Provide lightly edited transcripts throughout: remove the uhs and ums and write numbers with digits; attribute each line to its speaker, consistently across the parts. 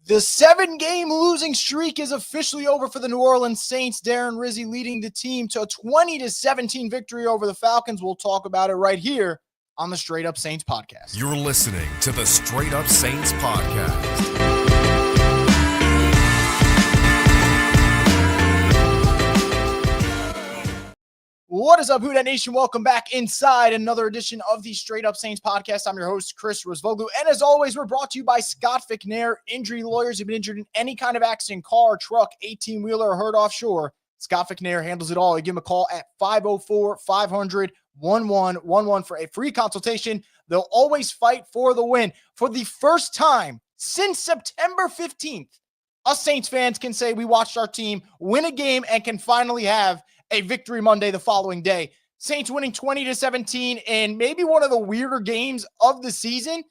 Speaker 1: The 7-game losing streak is officially over for the New Orleans Saints. Darren Rizzi leading the team to a 20-17 victory over the Falcons. We'll talk about it right here on the Straight Up Saints podcast.
Speaker 2: You're listening to the Straight Up Saints podcast.
Speaker 1: What is up, Who Dat Nation? Welcome back inside another edition of the Straight Up Saints podcast. I'm your host, Chris Rosvoglu. And as always, we're brought to you by Scott Ficknair, injury lawyers. You've been injured in any kind of accident, car, truck, 18-wheeler, or hurt offshore. Scott Ficknair handles it all. You give him a call at 504-500-1111 for a free consultation. They'll always fight for the win. For the first time since September 15th, us Saints fans can say we watched our team win a game and can finally have a victory Monday the following day. Saints winning 20-17 in maybe one of the weirder games of the season.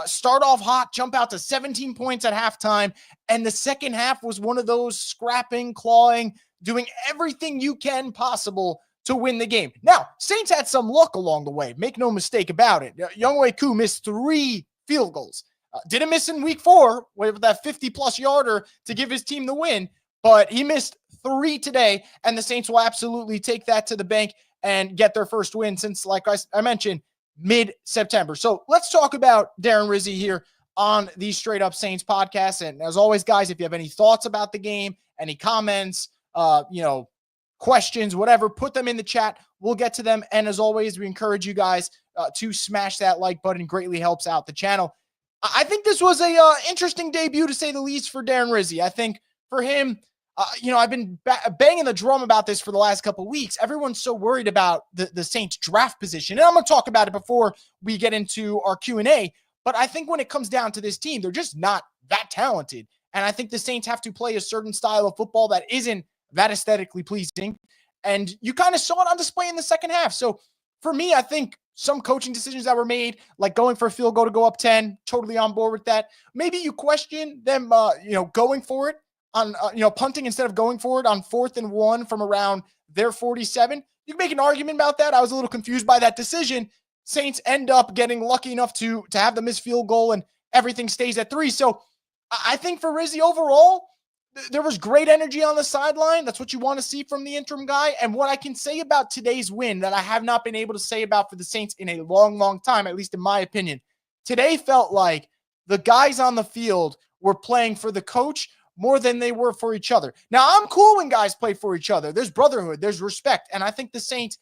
Speaker 1: Start off hot, jump out to 17 points at halftime, and the second half was one of those scrapping, clawing, doing everything you can possible to win the game. Now, Saints had some luck along the way. Make no mistake about it. Younghoe Koo missed 3 field goals. Didn't miss in week 4 with that 50-plus yarder to give his team the win, but he missed 3 today, and the Saints will absolutely take that to the bank and get their first win since, like I mentioned, mid-September. So let's talk about Darren Rizzi here on the Straight Up Saints podcast. And as always, guys, if you have any thoughts about the game, any comments, questions, whatever, put them in the chat. We'll get to them. And as always, we encourage you guys to smash that like button. It greatly helps out the channel. I think this was a interesting debut, to say the least, for Darren Rizzi. I think for him, I've been banging the drum about this for the last couple of weeks. Everyone's so worried about the Saints draft position. And I'm going to talk about it before we get into our Q&A. But I think when it comes down to this team, they're just not that talented. And I think the Saints have to play a certain style of football that isn't that aesthetically pleasing. And you kind of saw it on display in the second half. So for me, I think some coaching decisions that were made, like going for a field goal to go up 10, totally on board with that. Maybe you question them, going for it on, punting instead of going for it on 4th and 1 from around their 47. You can make an argument about that. I was a little confused by that decision. Saints end up getting lucky enough to have the missed field goal and everything stays at 3. So I think for Rizzi overall, there was great energy on the sideline. That's what you want to see from the interim guy. And what I can say about today's win that I have not been able to say about for the Saints in a long, long time, at least in my opinion, today felt like the guys on the field were playing for the coach more than they were for each other. Now, I'm cool when guys play for each other. There's brotherhood, there's respect. And I think the Saints,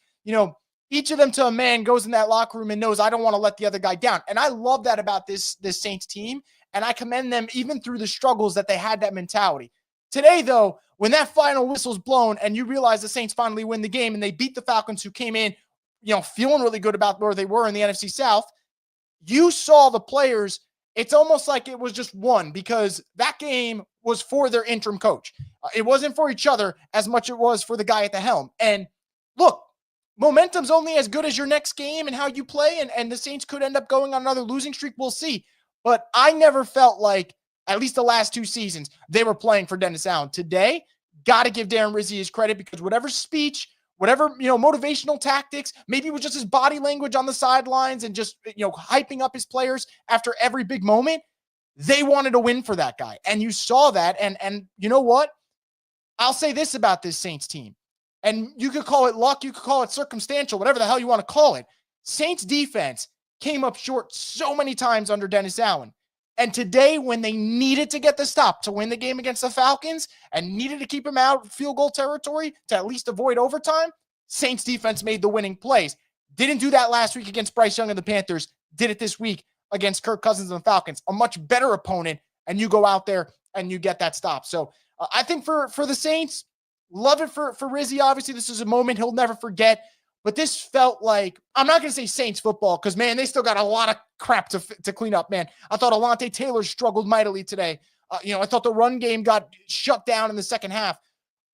Speaker 1: each of them to a man goes in that locker room and knows I don't want to let the other guy down. And I love that about this Saints team. And I commend them even through the struggles that they had that mentality. Today, though, when that final whistle's blown and you realize the Saints finally win the game and they beat the Falcons, who came in, feeling really good about where they were in the NFC South, you saw the players. It's almost like it was just won because that game was for their interim coach. It wasn't for each other as much as it was for the guy at the helm. And look, momentum's only as good as your next game and how you play, and the Saints could end up going on another losing streak. We'll see. But I never felt like, at least the last 2 seasons, they were playing for Dennis Allen. Today, got to give Darren Rizzi his credit because whatever speech, whatever, motivational tactics, maybe it was just his body language on the sidelines and just, hyping up his players after every big moment, they wanted to win for that guy. And you saw that. And you know what? I'll say this about this Saints team. And you could call it luck, you could call it circumstantial, whatever the hell you want to call it. Saints defense came up short so many times under Dennis Allen. And today, when they needed to get the stop to win the game against the Falcons and needed to keep them out of field goal territory to at least avoid overtime, Saints defense made the winning plays. Didn't do that last week against Bryce Young and the Panthers. Did it this week against Kirk Cousins and the Falcons, a much better opponent, and you go out there and you get that stop. So I think for the Saints, love it for Rizzi. Obviously, this is a moment he'll never forget. But this felt like, I'm not going to say Saints football because, man, they still got a lot of crap to clean up, man. I thought Alante Taylor struggled mightily today. I thought the run game got shut down in the second half.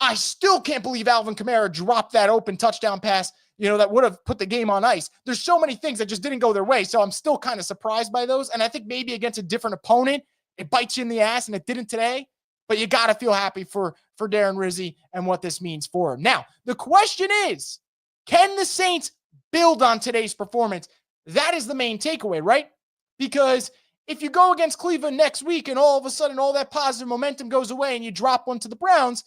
Speaker 1: I still can't believe Alvin Kamara dropped that open touchdown pass, that would have put the game on ice. There's so many things that just didn't go their way, so I'm still kind of surprised by those. And I think maybe against a different opponent, it bites you in the ass, and it didn't today. But you got to feel happy for Darren Rizzi and what this means for him. Now, the question is, can the Saints build on today's performance? That is the main takeaway, right? Because if you go against Cleveland next week and all of a sudden all that positive momentum goes away and you drop one to the Browns,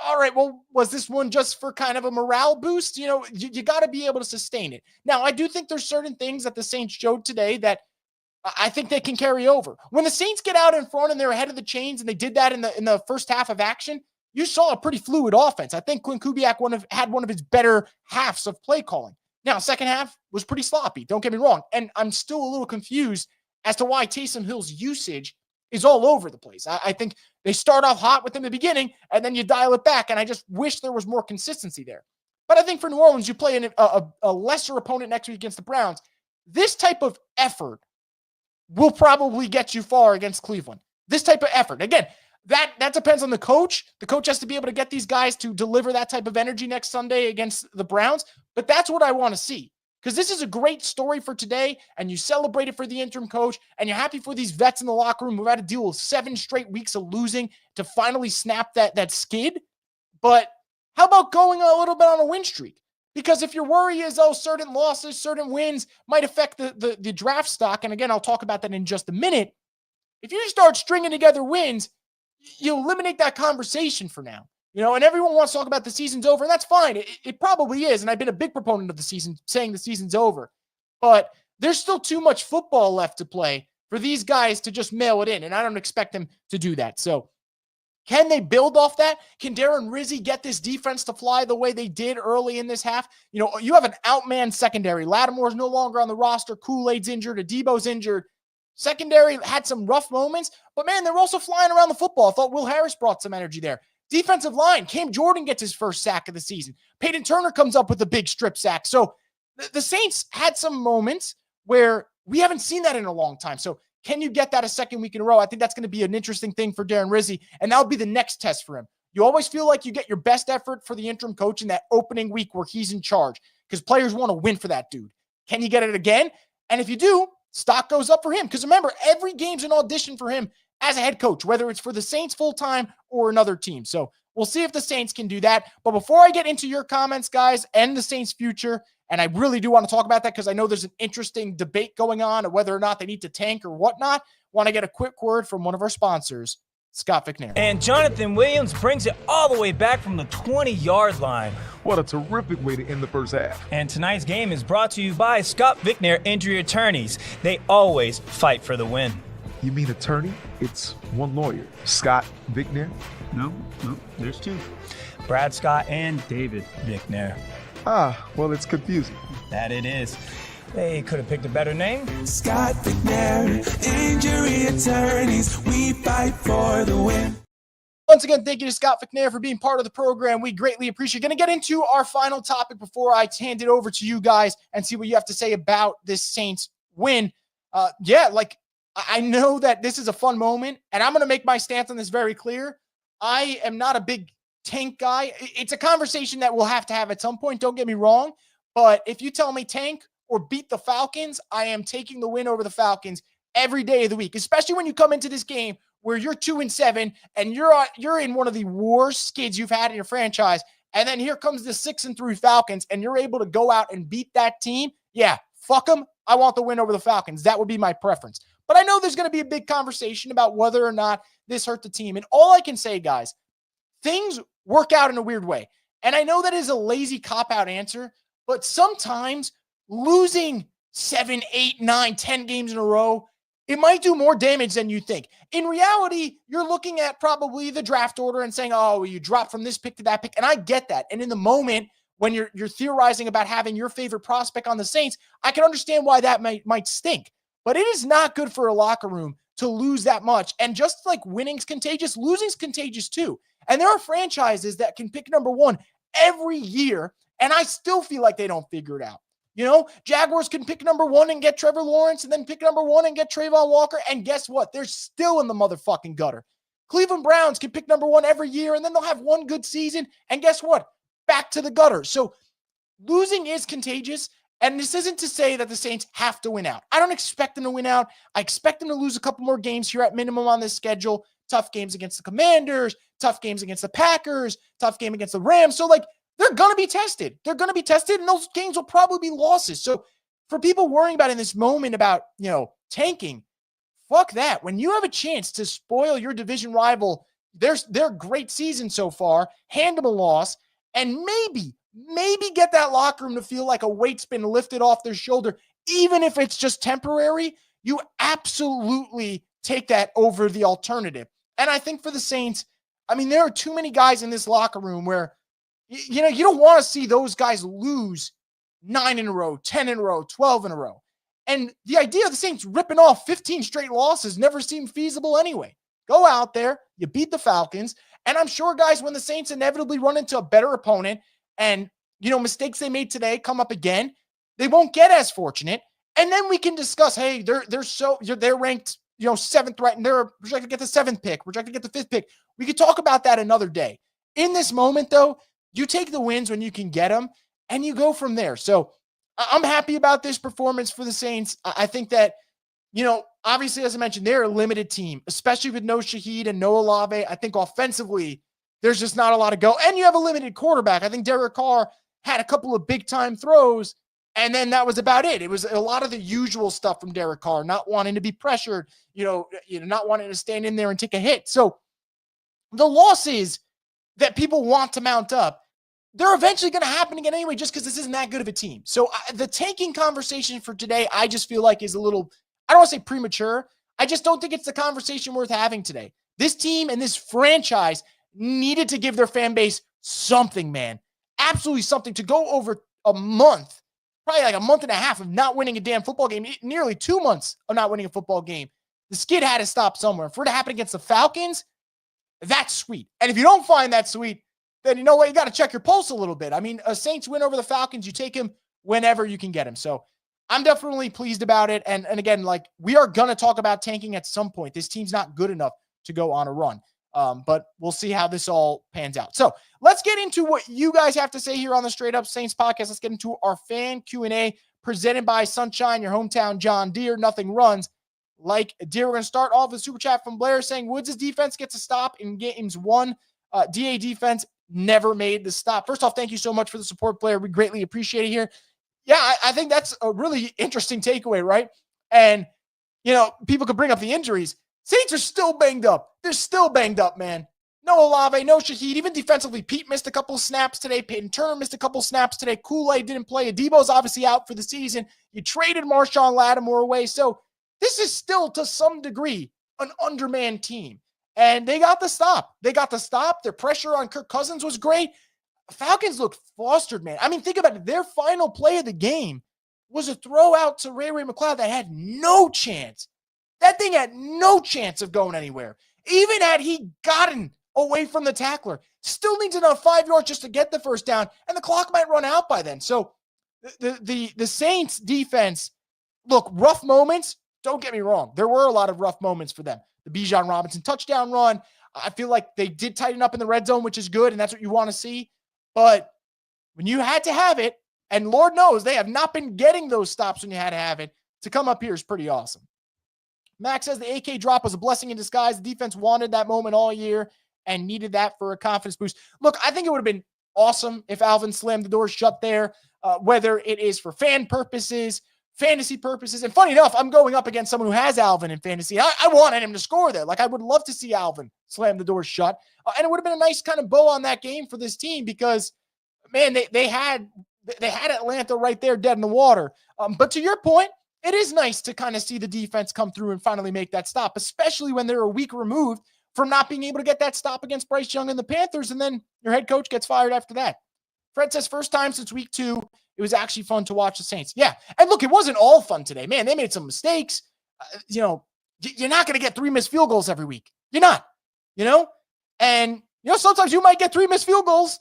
Speaker 1: all right, well, was this one just for kind of a morale boost? You got to be able to sustain it. Now, I do think there's certain things that the Saints showed today that I think they can carry over. When the Saints get out in front and they're ahead of the chains, and they did that in the first half of action, you saw a pretty fluid offense. I think Clint Kubiak had one of his better halves of play calling. Now, second half was pretty sloppy. Don't get me wrong. And I'm still a little confused as to why Taysom Hill's usage is all over the place. I think they start off hot within the beginning, and then you dial it back, and I just wish there was more consistency there. But I think for New Orleans, you play a lesser opponent next week against the Browns. This type of effort will probably get you far against Cleveland. This type of effort. Again, that depends on the coach. The coach has to be able to get these guys to deliver that type of energy next Sunday against the Browns. But that's what I want to see, because this is a great story for today, and you celebrate it for the interim coach, and you're happy for these vets in the locker room who've had to deal with 7 straight weeks of losing to finally snap that skid. But how about going a little bit on a win streak? Because if your worry is, certain losses, certain wins might affect the draft stock, and again, I'll talk about that in just a minute. If you start stringing together wins, you eliminate that conversation for now. And everyone wants to talk about the season's over, and that's fine. It probably is, and I've been a big proponent of the season, saying the season's over. But there's still too much football left to play for these guys to just mail it in, and I don't expect them to do that. So can they build off that? Can Darren Rizzi get this defense to fly the way they did early in this half? You have an outman secondary. Lattimore's no longer on the roster. Kool-Aid's injured. Adebo's injured. Secondary had some rough moments, but man, they're also flying around the football. I thought Will Harris brought some energy there. Defensive line, Cam Jordan gets his first sack of the season. Peyton Turner comes up with a big strip sack. So the Saints had some moments where we haven't seen that in a long time. So can you get that a second week in a row? I think that's going to be an interesting thing for Darren Rizzi, and that'll be the next test for him. You always feel like you get your best effort for the interim coach in that opening week where he's in charge, because players want to win for that dude. Can you get it again? And if you do, stock goes up for him. Because remember, every game's an audition for him as a head coach, whether it's for the Saints full-time or another team. So we'll see if the Saints can do that. But before I get into your comments, guys, and the Saints' future, and I really do want to talk about that because I know there's an interesting debate going on of whether or not they need to tank or whatnot, want to get a quick word from one of our sponsors, Scott McNair.
Speaker 3: And Jonathan Williams brings it all the way back from the 20-yard line.
Speaker 4: What a terrific way to end the first half.
Speaker 3: And tonight's game is brought to you by Scott Vicnair Injury Attorneys. They always fight for the win.
Speaker 4: You mean attorney? It's one lawyer. Scott Vicnair?
Speaker 5: No, there's 2.
Speaker 3: Brad Scott and David Vicnair.
Speaker 4: Well, it's confusing.
Speaker 3: That it is. They could have picked a better name.
Speaker 6: Scott McNair, Injury Attorneys, we fight for the win.
Speaker 1: Once again, thank you to Scott McNair for being part of the program. We greatly appreciate it. Going to get into our final topic before I hand it over to you guys and see what you have to say about this Saints win. I know that this is a fun moment, and I'm going to make my stance on this very clear. I am not a big tank guy. It's a conversation that we'll have to have at some point, don't get me wrong. But if you tell me tank or beat the Falcons, I am taking the win over the Falcons every day of the week, especially when you come into this game where you're 2-7 and you're in one of the worst skids you've had in your franchise. And then here comes the 6-3 Falcons, and you're able to go out and beat that team. Yeah, fuck them. I want the win over the Falcons. That would be my preference. But I know there's going to be a big conversation about whether or not this hurt the team. And all I can say, guys, things work out in a weird way. And I know that is a lazy cop-out answer, but sometimes losing 7, 8, 9, 10 games in a row, it might do more damage than you think. In reality, you're looking at probably the draft order and saying, you dropped from this pick to that pick. And I get that. And in the moment when you're theorizing about having your favorite prospect on the Saints, I can understand why that might stink. But it is not good for a locker room to lose that much. And just like winning's contagious, losing's contagious too. And there are franchises that can pick number 1 every year, and I still feel like they don't figure it out. Jaguars can pick number 1 and get Trevor Lawrence, and then pick number 1 and get Trayvon Walker, and guess what? They're still in the motherfucking gutter. Cleveland Browns can pick number 1 every year, and then they'll have one good season, and guess what? Back to the gutter. So losing is contagious. And this isn't to say that the Saints have to win out. I don't expect them to win out. I expect them to lose a couple more games here at minimum on this schedule. Tough games against the Commanders, tough games against the Packers, tough game against the Rams. So, they're going to be tested. They're going to be tested, and those games will probably be losses. So, for people worrying about in this moment about, tanking, fuck that. When you have a chance to spoil your division rival, their great season so far, hand them a loss, and maybe get that locker room to feel like a weight's been lifted off their shoulder, even if it's just temporary, you absolutely take that over the alternative. And I think for the Saints, I mean, there are too many guys in this locker room where, you don't want to see those guys lose 9 in a row, 10 in a row, 12 in a row. And the idea of the Saints ripping off 15 straight losses never seemed feasible anyway. Go out there, you beat the Falcons, and I'm sure, guys, when the Saints inevitably run into a better opponent and, mistakes they made today come up again, they won't get as fortunate. And then we can discuss, hey, they're ranked, 7th, right? And they're projected to get the 7th pick, projected to get the 5th pick. We could talk about that another day. In this moment, though, you take the wins when you can get them, and you go from there. So I'm happy about this performance for the Saints. I think that, obviously, as I mentioned, they're a limited team, especially with no Shaheed and no Olave. I think offensively, there's just not a lot to go. And you have a limited quarterback. I think Derek Carr had a couple of big-time throws, and then that was about it. It was a lot of the usual stuff from Derek Carr, not wanting to be pressured, not wanting to stand in there and take a hit. So the losses that people want to mount up, they're eventually going to happen again anyway, just because this isn't that good of a team. So the tanking conversation for today, I just feel like is a little, I don't want to say premature. I just don't think it's the conversation worth having today. This team and this franchise needed to give their fan base something, man. Absolutely something. To go over a month, probably like a month and a half of not winning a damn football game, nearly 2 months of not winning a football game. The skid had to stop somewhere. For it to happen against the Falcons, that's sweet. And if you don't find that sweet, then you know what? You got to check your pulse a little bit. I mean, a Saints win over the Falcons, you take him whenever you can get him. So I'm definitely pleased about it. And again, like, we are going to talk about tanking at some point. This team's not good enough to go on a run. But we'll see how this all pans out. So let's get into what you guys have to say here on the Straight Up Saints podcast. Let's get into our fan Q&A presented by Sunshine, your hometown John Deere. Nothing runs like Deere. We're going to start off with a super chat from Blair saying Woods' defense gets a stop in games 1. DA defense never made the stop. First off, thank you so much for the support, Blair. We greatly appreciate it here. Yeah, I think that's a really interesting takeaway, right? And, people could bring up the injuries. Saints are still banged up. They're still banged up, man. No Olave, no Shaheed. Even defensively, Pete missed a couple of snaps today. Peyton Turner missed a couple of snaps today. Kool-Aid didn't play. Adebo's obviously out for the season. You traded Marshawn Lattimore away. So this is still, to some degree, an undermanned team. And they got the stop. Their pressure on Kirk Cousins was great. Falcons looked flustered, man. I mean, think about it. Their final play of the game was a throw out to Ray McCloud that had no chance. That thing had no chance of going anywhere. Even had he gotten away from the tackler, still needs enough 5 yards just to get the first down, and the clock might run out by then. So the Saints defense, look, rough moments, don't get me wrong. There were a lot of rough moments for them. The Bijan Robinson touchdown run, I feel like they did tighten up in the red zone, which is good, and that's what you want to see. But when you had to have it, and Lord knows they have not been getting those stops when you had to have it, to come up here is pretty awesome. Max says the AK drop was a blessing in disguise. The defense wanted that moment all year and needed that for a confidence boost. Look, I think it would have been awesome if Alvin slammed the door shut there, whether it is for fan purposes, fantasy purposes. And funny enough, I'm going up against someone who has Alvin in fantasy. I wanted him to score there. Like, I would love to see Alvin slam the door shut. And it would have been a nice kind of bow on that game for this team because, man, they had Atlanta right there dead in the water. But to your point, it is nice to kind of see the defense come through and finally make that stop, especially when they're a week removed from not being able to get that stop against Bryce Young and the Panthers, and then your head coach gets fired after that. Fred says, first time since week 2, it was actually fun to watch the Saints. Yeah, and look, it wasn't all fun today. Man, they made some mistakes. You're not going to get 3 missed field goals every week. You're not, And, sometimes you might get 3 missed field goals,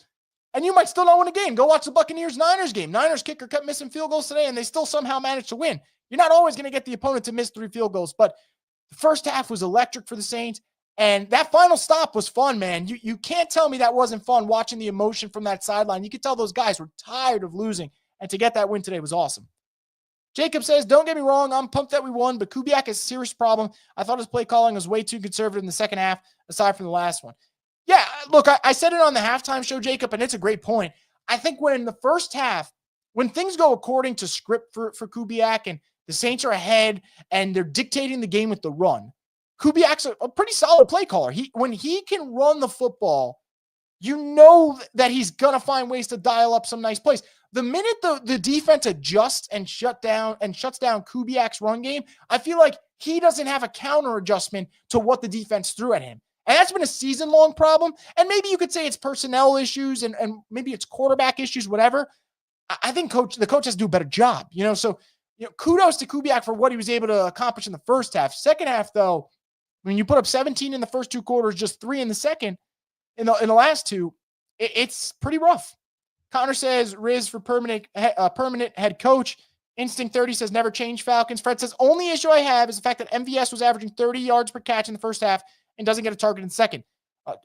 Speaker 1: and you might still not win a game. Go watch the Buccaneers-Niners game. Niners kicker kept missing field goals today, and they still somehow managed to win. You're not always going to get the opponent to miss 3 field goals, but the first half was electric for the Saints, and that final stop was fun, man. You can't tell me that wasn't fun watching the emotion from that sideline. You could tell those guys were tired of losing, and to get that win today was awesome. Jacob says, don't get me wrong, I'm pumped that we won, but Kubiak is a serious problem. I thought his play calling was way too conservative in the second half, aside from the last one. Yeah, look, I said it on the halftime show, Jacob, and it's a great point. I think when in the first half, when things go according to script for Kubiak and The Saints are ahead, and they're dictating the game with the run. Kubiak's a pretty solid play caller. When he can run the football, you know that he's going to find ways to dial up some nice plays. The minute the defense adjusts and shuts down Kubiak's run game, I feel like he doesn't have a counter adjustment to what the defense threw at him. And that's been a season-long problem. And maybe you could say it's personnel issues and maybe it's quarterback issues, whatever. I think the coach has to do a better job. So kudos to Kubiak for what he was able to accomplish in the first half. Second half, though, when you put up 17 in the first 2 quarters, just 3 in the second, in the last 2, it's pretty rough. Connor says Riz for permanent head coach. Instinct 30 says never change Falcons. Fred says only issue I have is the fact that MVS was averaging 30 yards per catch in the first half and doesn't get a target in the second.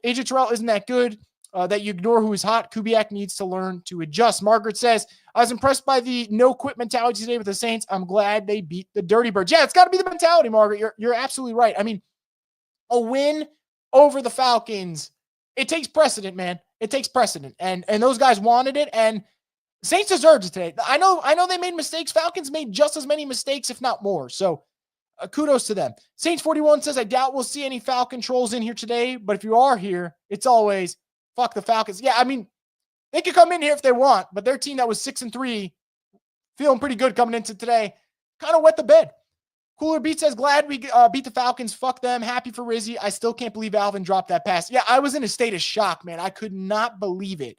Speaker 1: AJ Terrell isn't that good that you ignore who is hot. Kubiak needs to learn to adjust. Margaret says, I was impressed by the no-quit mentality today with the Saints. I'm glad they beat the Dirty Birds. Yeah, it's got to be the mentality, Margaret. You're absolutely right. I mean, a win over the Falcons, it takes precedent, man. It takes precedent. And those guys wanted it, and Saints deserved it today. I know they made mistakes. Falcons made just as many mistakes, if not more. So kudos to them. Saints 41 says, I doubt we'll see any Falcon trolls in here today, but if you are here, it's always fuck the Falcons. Yeah, I mean, they could come in here if they want, but their team that was 6-3, feeling pretty good coming into today, kind of wet the bed. Cooler Beat says, glad we beat the Falcons. Fuck them. Happy for Rizzy. I still can't believe Alvin dropped that pass. Yeah, I was in a state of shock, man. I could not believe it.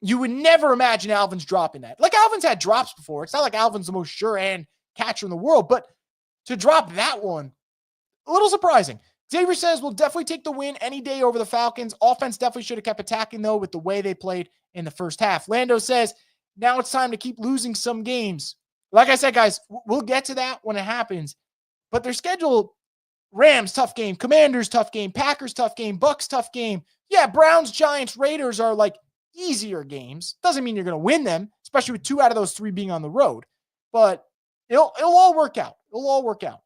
Speaker 1: You would never imagine Alvin's dropping that. Like, Alvin's had drops before. It's not like Alvin's the most sure-hand catcher in the world, but to drop that one, a little surprising. Xavier says, we'll definitely take the win any day over the Falcons. Offense definitely should have kept attacking, though, with the way they played in the first half. Lando says, now it's time to keep losing some games. Like I said, guys, we'll get to that when it happens. But their schedule, Rams, tough game. Commanders, tough game. Packers, tough game. Bucks, tough game. Yeah, Browns, Giants, Raiders are like easier games. Doesn't mean you're going to win them, especially with 2 out of those 3 being on the road. But it'll all work out. It'll all work out.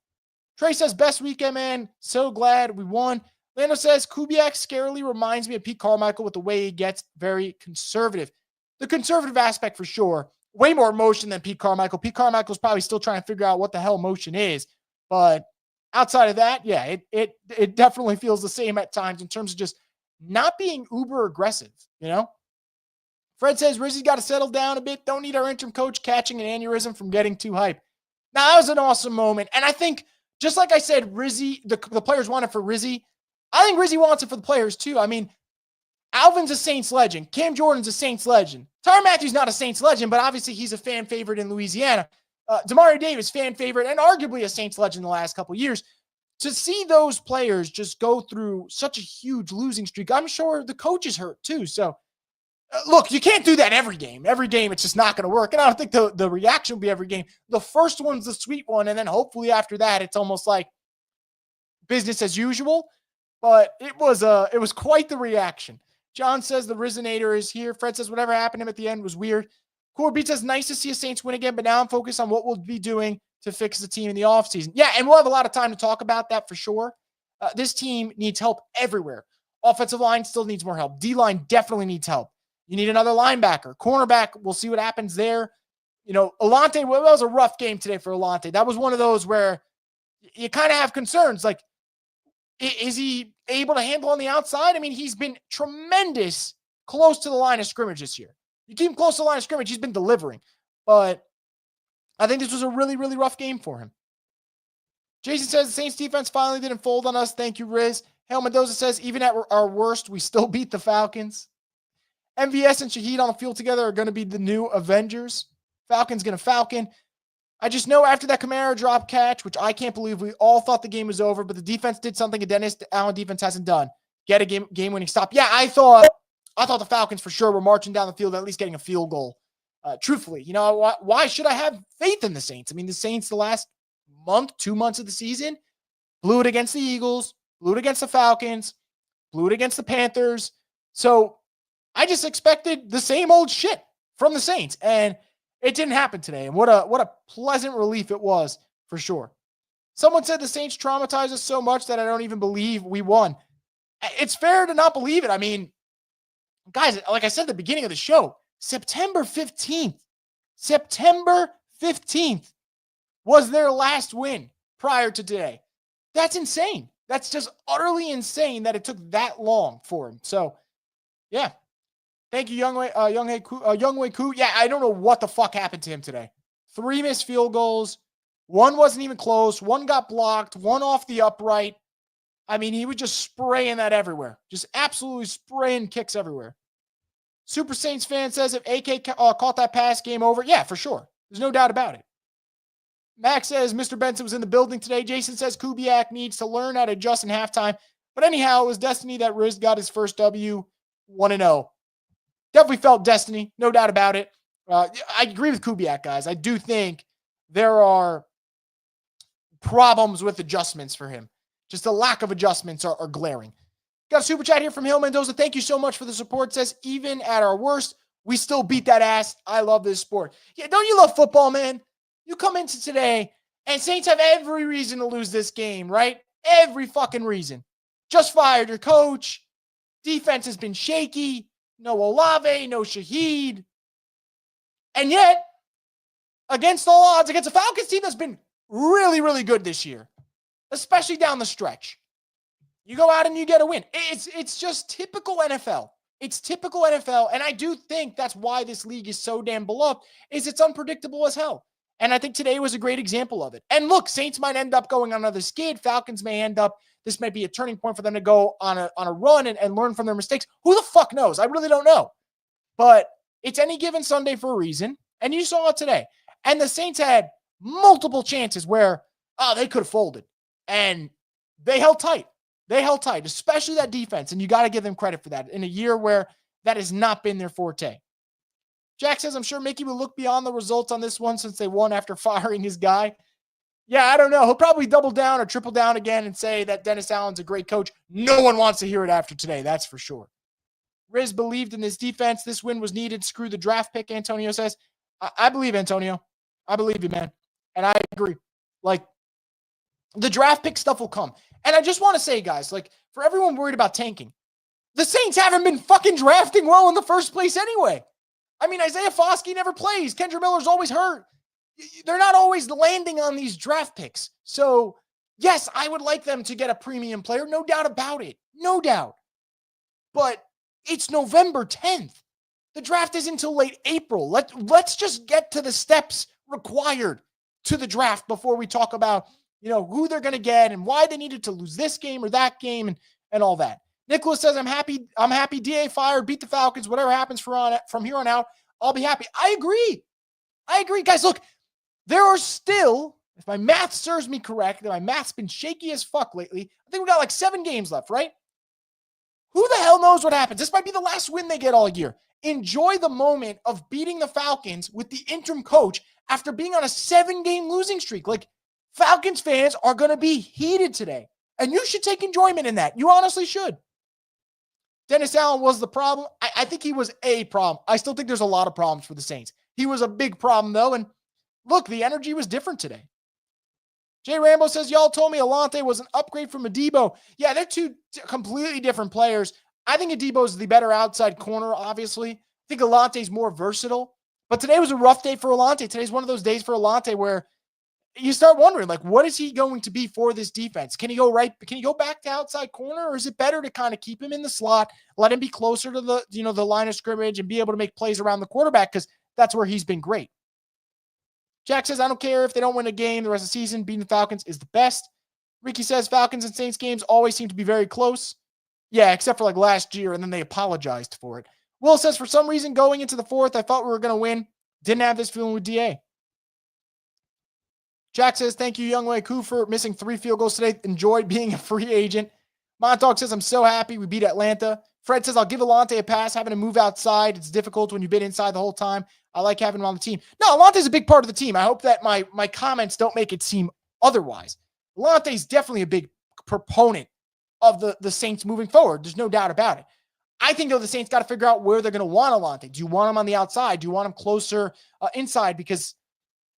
Speaker 1: Trey says, best weekend, man. So glad we won. Lando says, Kubiak scarily reminds me of Pete Carmichael with the way he gets very conservative. The conservative aspect for sure. Way more emotion than Pete Carmichael. Pete Carmichael's probably still trying to figure out what the hell emotion is. But outside of that, yeah, it definitely feels the same at times in terms of just not being uber aggressive, Fred says, Rizzy's got to settle down a bit. Don't need our interim coach catching an aneurysm from getting too hype. Now, that was an awesome moment. And I think, just like I said, Rizzy, the players want it for Rizzy. I think Rizzy wants it for the players too. I mean, Alvin's a Saints legend. Cam Jordan's a Saints legend. Tyrann Mathieu's not a Saints legend, but obviously he's a fan favorite in Louisiana. Demario Davis, fan favorite, and arguably a Saints legend the last couple of years. To see those players just go through such a huge losing streak, I'm sure the coach is hurt too. So, look, you can't do that every game. Every game, it's just not going to work. And I don't think the reaction will be every game. The first one's the sweet one, and then hopefully after that, it's almost like business as usual. But it was quite the reaction. John says the Rizinator is here. Fred says whatever happened to him at the end was weird. Core Beat says nice to see a Saints win again, but now I'm focused on what we'll be doing to fix the team in the offseason. Yeah, and we'll have a lot of time to talk about that for sure. This team needs help everywhere. Offensive line still needs more help. D-line definitely needs help. You need another linebacker. Cornerback, we'll see what happens there. Alante, well, that was a rough game today for Alante. That was one of those where you kind of have concerns. Like, is he able to handle on the outside? I mean, he's been tremendous close to the line of scrimmage this year. You keep him close to the line of scrimmage, he's been delivering. But I think this was a really, really rough game for him. Jason says the Saints defense finally didn't fold on us. Thank you, Riz. Hale Mendoza says, even at our worst, we still beat the Falcons. MVS and Shaheed on the field together are going to be the new Avengers. Falcon's going to Falcon. I just know after that Kamara drop catch, which I can't believe we all thought the game was over, but the defense did something a Dennis Allen defense hasn't done. Get a game-winning stop. Yeah, I thought the Falcons for sure were marching down the field, at least getting a field goal. Truthfully, why should I have faith in the Saints? I mean, the Saints the last month, 2 months of the season, blew it against the Eagles, blew it against the Falcons, blew it against the Panthers. So I just expected the same old shit from the Saints, and it didn't happen today. And what a pleasant relief it was for sure. Someone said the Saints traumatized us so much that I don't even believe we won. It's fair to not believe it. I mean, guys, like I said at the beginning of the show, September 15th, was their last win prior to today. That's insane. That's just utterly insane that it took that long for him. So, yeah. Thank you, Younghoe Koo. Yeah, I don't know what the fuck happened to him today. 3 missed field goals. 1 wasn't even close. 1 got blocked. 1 off the upright. I mean, he was just spraying that everywhere. Just absolutely spraying kicks everywhere. Super Saints fan says if AK caught that pass, game over. Yeah, for sure. There's no doubt about it. Max says Mr. Benson was in the building today. Jason says Kubiak needs to learn how to adjust in halftime. But anyhow, it was destiny that Riz got his first W, 1-0. Definitely felt destiny, no doubt about it. I agree with Kubiak, guys. I do think there are problems with adjustments for him. Just the lack of adjustments are glaring. Got a super chat here from Hill Mendoza. Thank you so much for the support. Says, even at our worst, we still beat that ass. I love this sport. Yeah, don't you love football, man? You come into today, and Saints have every reason to lose this game, right? Every fucking reason. Just fired your coach. Defense has been shaky. No Olave, no Shaheed. And yet, against all odds, against a Falcons team that's been really, really good this year, especially down the stretch, you go out and you get a win. It's just typical NFL. It's typical NFL, and I do think that's why this league is so damn beloved, is it's unpredictable as hell. And I think today was a great example of it. And look, Saints might end up going on another skid. Falcons may end up, this might be a turning point for them to go on a run and learn from their mistakes. Who the fuck knows? I really don't know. But it's any given Sunday for a reason, and you saw it today. And the Saints had multiple chances where, they could have folded. And they held tight. They held tight, especially that defense, and you got to give them credit for that in a year where that has not been their forte. Jack says, I'm sure Mickey will look beyond the results on this one since they won after firing his guy. Yeah, I don't know. He'll probably double down or triple down again and say that Dennis Allen's a great coach. No one wants to hear it after today, that's for sure. Riz believed in this defense. This win was needed. Screw the draft pick, Antonio says. I believe, Antonio. I believe you, man. And I agree. Like, the draft pick stuff will come. And I just want to say, guys, like, for everyone worried about tanking, the Saints haven't been fucking drafting well in the first place anyway. I mean, Isaiah Foskey never plays. Kendra Miller's always hurt. They're not always landing on these draft picks. So, yes, I would like them to get a premium player. No doubt about it. No doubt. But it's November 10th. The draft is until late April. Let's just get to the steps required to the draft before we talk about, who they're going to get and why they needed to lose this game or that game and all that. Nicholas says, I'm happy DA fired, beat the Falcons, whatever happens from here on out, I'll be happy. I agree. Guys, look, there are still, if my math serves me correct, my math's been shaky as fuck lately. I think we got like 7 games left, right? Who the hell knows what happens? This might be the last win they get all year. Enjoy the moment of beating the Falcons with the interim coach after being on a 7-game losing streak. Like, Falcons fans are going to be heated today. And you should take enjoyment in that. You honestly should. Dennis Allen was the problem. I think he was a problem. I still think there's a lot of problems for the Saints. He was a big problem, though. And look, the energy was different today. Jay Rambo says, y'all told me Alante was an upgrade from Adebo. Yeah, they're 2 completely different players. I think Adebo's the better outside corner, obviously. I think Alante's more versatile. But today was a rough day for Alante. Today's one of those days for Alante where you start wondering, like, what is he going to be for this defense? Can he go back to outside corner, or is it better to kind of keep him in the slot, let him be closer to the line of scrimmage and be able to make plays around the quarterback? Because that's where he's been great. Jack says, I don't care if they don't win a game the rest of the season. Beating the Falcons is the best. Ricky says, Falcons and Saints games always seem to be very close. Yeah, except for like last year, and then they apologized for it. Will says, for some reason, going into the 4th, I thought we were going to win. Didn't have this feeling with DA. Jack says, thank you, Younghoe Koo, for missing 3 field goals today. Enjoyed being a free agent. Montauk says, I'm so happy we beat Atlanta. Fred says, I'll give Alante a pass. Having to move outside, it's difficult when you've been inside the whole time. I like having him on the team. No, Alante's a big part of the team. I hope that my comments don't make it seem otherwise. Alante's definitely a big proponent of the Saints moving forward. There's no doubt about it. I think, though, the Saints got to figure out where they're going to want Alante. Do you want him on the outside? Do you want him closer inside? Because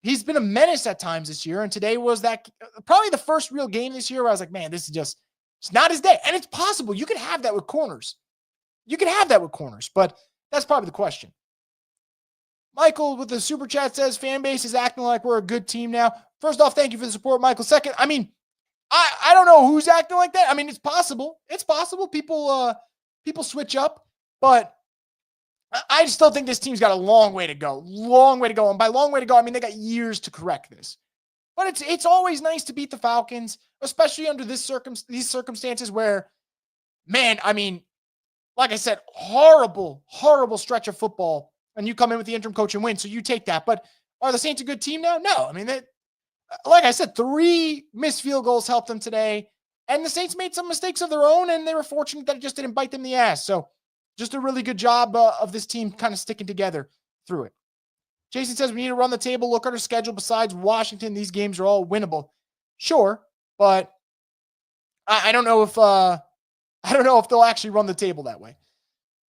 Speaker 1: he's been a menace at times this year, and today was that probably the first real game this year where I was like, man, this is just, it's not his day. And it's possible. You can have that with corners. But that's probably the question. Michael with the super chat says, fan base is acting like we're a good team now. First off, thank you for the support, Michael. Second, I mean, I don't know who's acting like that. I mean, it's possible. It's possible. People switch up, but I still think this team's got a long way to go. Long way to go. And by long way to go, I mean they got years to correct this. But it's always nice to beat the Falcons, especially under these circumstances where, man, I mean, like I said, horrible stretch of football, and you come in with the interim coach and win, so you take that. But are the Saints a good team now? No. I mean, like I said, 3 missed field goals helped them today, and the Saints made some mistakes of their own, and they were fortunate that it just didn't bite them in the ass. So just a really good job of this team kind of sticking together through it. Jason says we need to run the table, look at our schedule. Besides Washington, these games are all winnable. Sure, but I don't know if they'll actually run the table that way.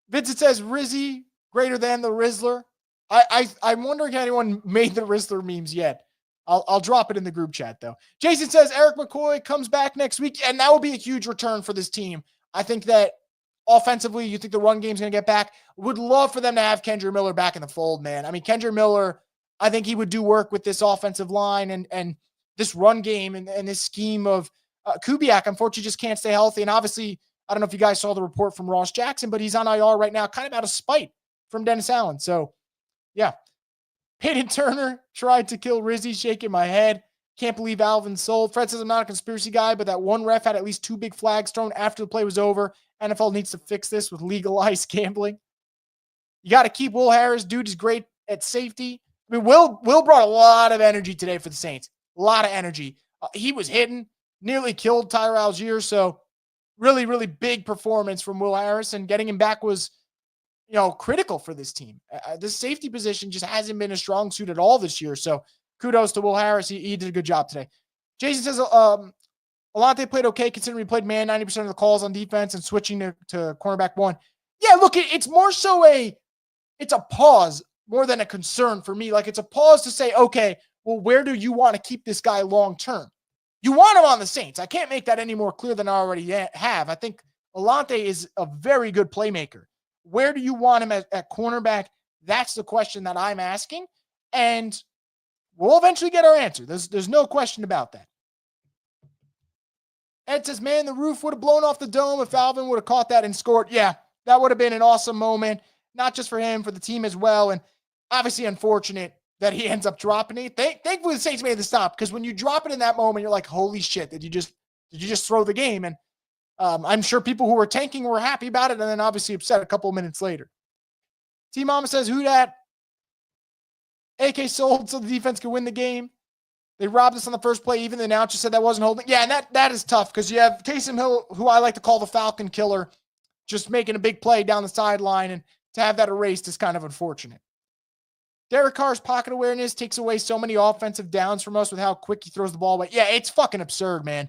Speaker 1: Vincent says Rizzy greater than the Rizzler. I'm wondering if anyone made the Rizzler memes yet. I'll drop it in the group chat though. Jason says Eric McCoy comes back next week, and that will be a huge return for this team. I think that offensively, you think the run game's going to get back. Would love for them to have Kendre Miller back in the fold, man. I mean, Kendre Miller, I think he would do work with this offensive line and this run game and this scheme of Kubiak. Unfortunately, just can't stay healthy. And obviously, I don't know if you guys saw the report from Ross Jackson, but he's on IR right now, kind of out of spite from Dennis Allen. So, yeah. Peyton Turner tried to kill Rizzy, shaking my head. Can't believe Alvin sold. Fred says I'm not a conspiracy guy, but that one ref had at least 2 big flags thrown after the play was over. NFL needs to fix this with legalized gambling. You got to keep Will Harris. Dude is great at safety. I mean, Will brought a lot of energy today for the Saints. A lot of energy. He was hitting, nearly killed Tyler Algier. So really, really big performance from Will Harris, and getting him back was, critical for this team. This safety position just hasn't been a strong suit at all this year. So kudos to Will Harris. He did a good job today. Jason says, Alante played okay considering he played man 90% of the calls on defense and switching to cornerback 1. Yeah, look, it's more so it's a pause more than a concern for me. Like, it's a pause to say, okay, well, where do you want to keep this guy long term? You want him on the Saints. I can't make that any more clear than I already have. I think Alante is a very good playmaker. Where do you want him at cornerback? That's the question that I'm asking. And we'll eventually get our answer. There's no question about that. Ed says, man, the roof would have blown off the dome if Alvin would have caught that and scored. Yeah, that would have been an awesome moment, not just for him, for the team as well. And obviously unfortunate that he ends up dropping it. Thankfully, the Saints made the stop, because when you drop it in that moment, you're like, holy shit, did you just throw the game? And I'm sure people who were tanking were happy about it, and then obviously upset a couple of minutes later. T-Mama says, who dat? AK sold so the defense could win the game. They robbed us on the first play. Even the announcer said that wasn't holding. Yeah, and that is tough, because you have Taysom Hill, who I like to call the Falcon killer, just making a big play down the sideline, and to have that erased is kind of unfortunate. Derek Carr's pocket awareness takes away so many offensive downs from us with how quick he throws the ball away. Yeah, it's fucking absurd, man.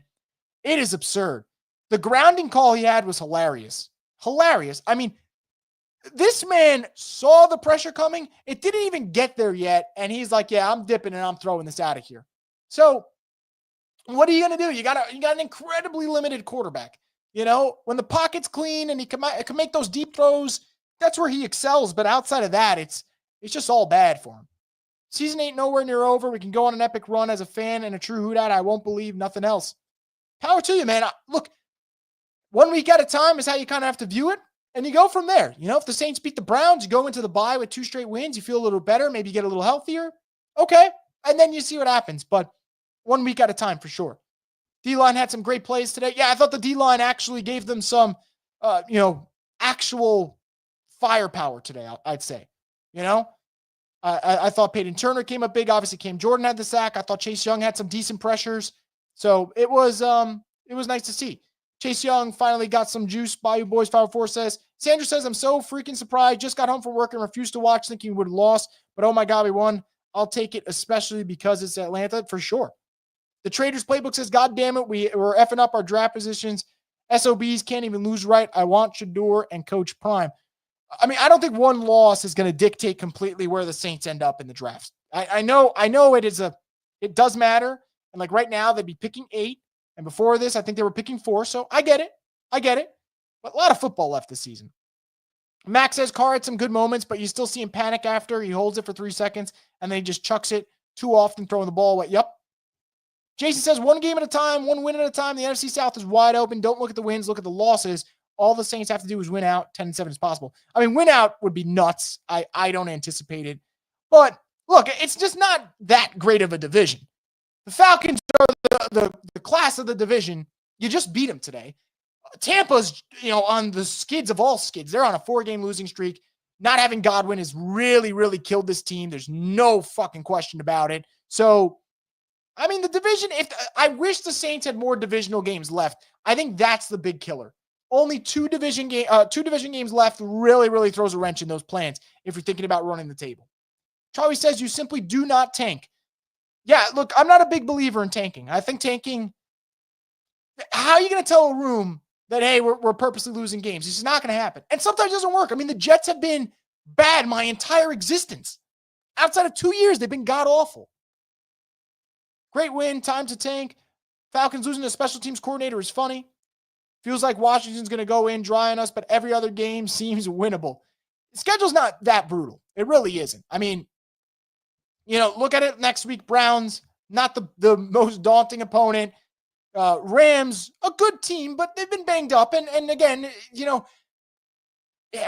Speaker 1: It is absurd. The grounding call he had was hilarious. Hilarious. I mean, this man saw the pressure coming. It didn't even get there yet. And he's like, yeah, I'm dipping and I'm throwing this out of here. So what are you going to do? You got an incredibly limited quarterback. When the pocket's clean and he can make those deep throws, that's where he excels. But outside of that, it's just all bad for him. Season ain't nowhere near over. We can go on an epic run as a fan and a true hootout. I won't believe nothing else. Power to you, man. Look, 1 week at a time is how you kind of have to view it. And you go from there. If the Saints beat the Browns, you go into the bye with 2 straight wins. You feel a little better. Maybe you get a little healthier. Okay. And then you see what happens. But 1 week at a time for sure. D-line had some great plays today. Yeah, I thought the D-line actually gave them some, actual firepower today, I'd say. I thought Peyton Turner came up big. Obviously, Cam Jordan had the sack. I thought Chase Young had some decent pressures. So it was nice to see. Chase Young finally got some juice. Bayou Boys 504 says, Sandra says, I'm so freaking surprised. Just got home from work and refused to watch, thinking we would have lost. But oh my God, we won. I'll take it, especially because it's Atlanta, for sure. The Traders playbook says, God damn it, we're effing up our draft positions. SOBs can't even lose right. I want Shador and Coach Prime. I mean, I don't think one loss is going to dictate completely where the Saints end up in the draft. I know it does matter. And like right now, they'd be picking 8. And before this, I think they were picking 4. So I get it. But a lot of football left this season. Max says Carr had some good moments, but you still see him panic after. He holds it for 3 seconds, and then he just chucks it too often, throwing the ball away. Yep. Jason says, one game at a time, one win at a time. The NFC South is wide open. Don't look at the wins, look at the losses. All the Saints have to do is win out 10-7 as possible. I mean, win out would be nuts. I don't anticipate it. But look, it's just not that great of a division. The Falcons are the class of the division. You just beat them today. Tampa's, on the skids of all skids. They're on a 4-game losing streak. Not having Godwin has really, really killed this team. There's no fucking question about it. So, I mean, the division, I wish the Saints had more divisional games left. I think that's the big killer. Only two division games left really, really throws a wrench in those plans if you're thinking about running the table. Charlie says you simply do not tank. Yeah, look, I'm not a big believer in tanking. I think tanking, how are you going to tell a room that, hey, we're purposely losing games? It's not going to happen. And sometimes it doesn't work. I mean, the Jets have been bad my entire existence. Outside of 2 years, they've been god-awful. Great win, time to tank. Falcons losing a special teams coordinator is funny. Feels like Washington's going to go in dry on us, but every other game seems winnable. The schedule's not that brutal. It really isn't. I mean, look at it next week. Browns, not the most daunting opponent. Rams, a good team, but they've been banged up. And again,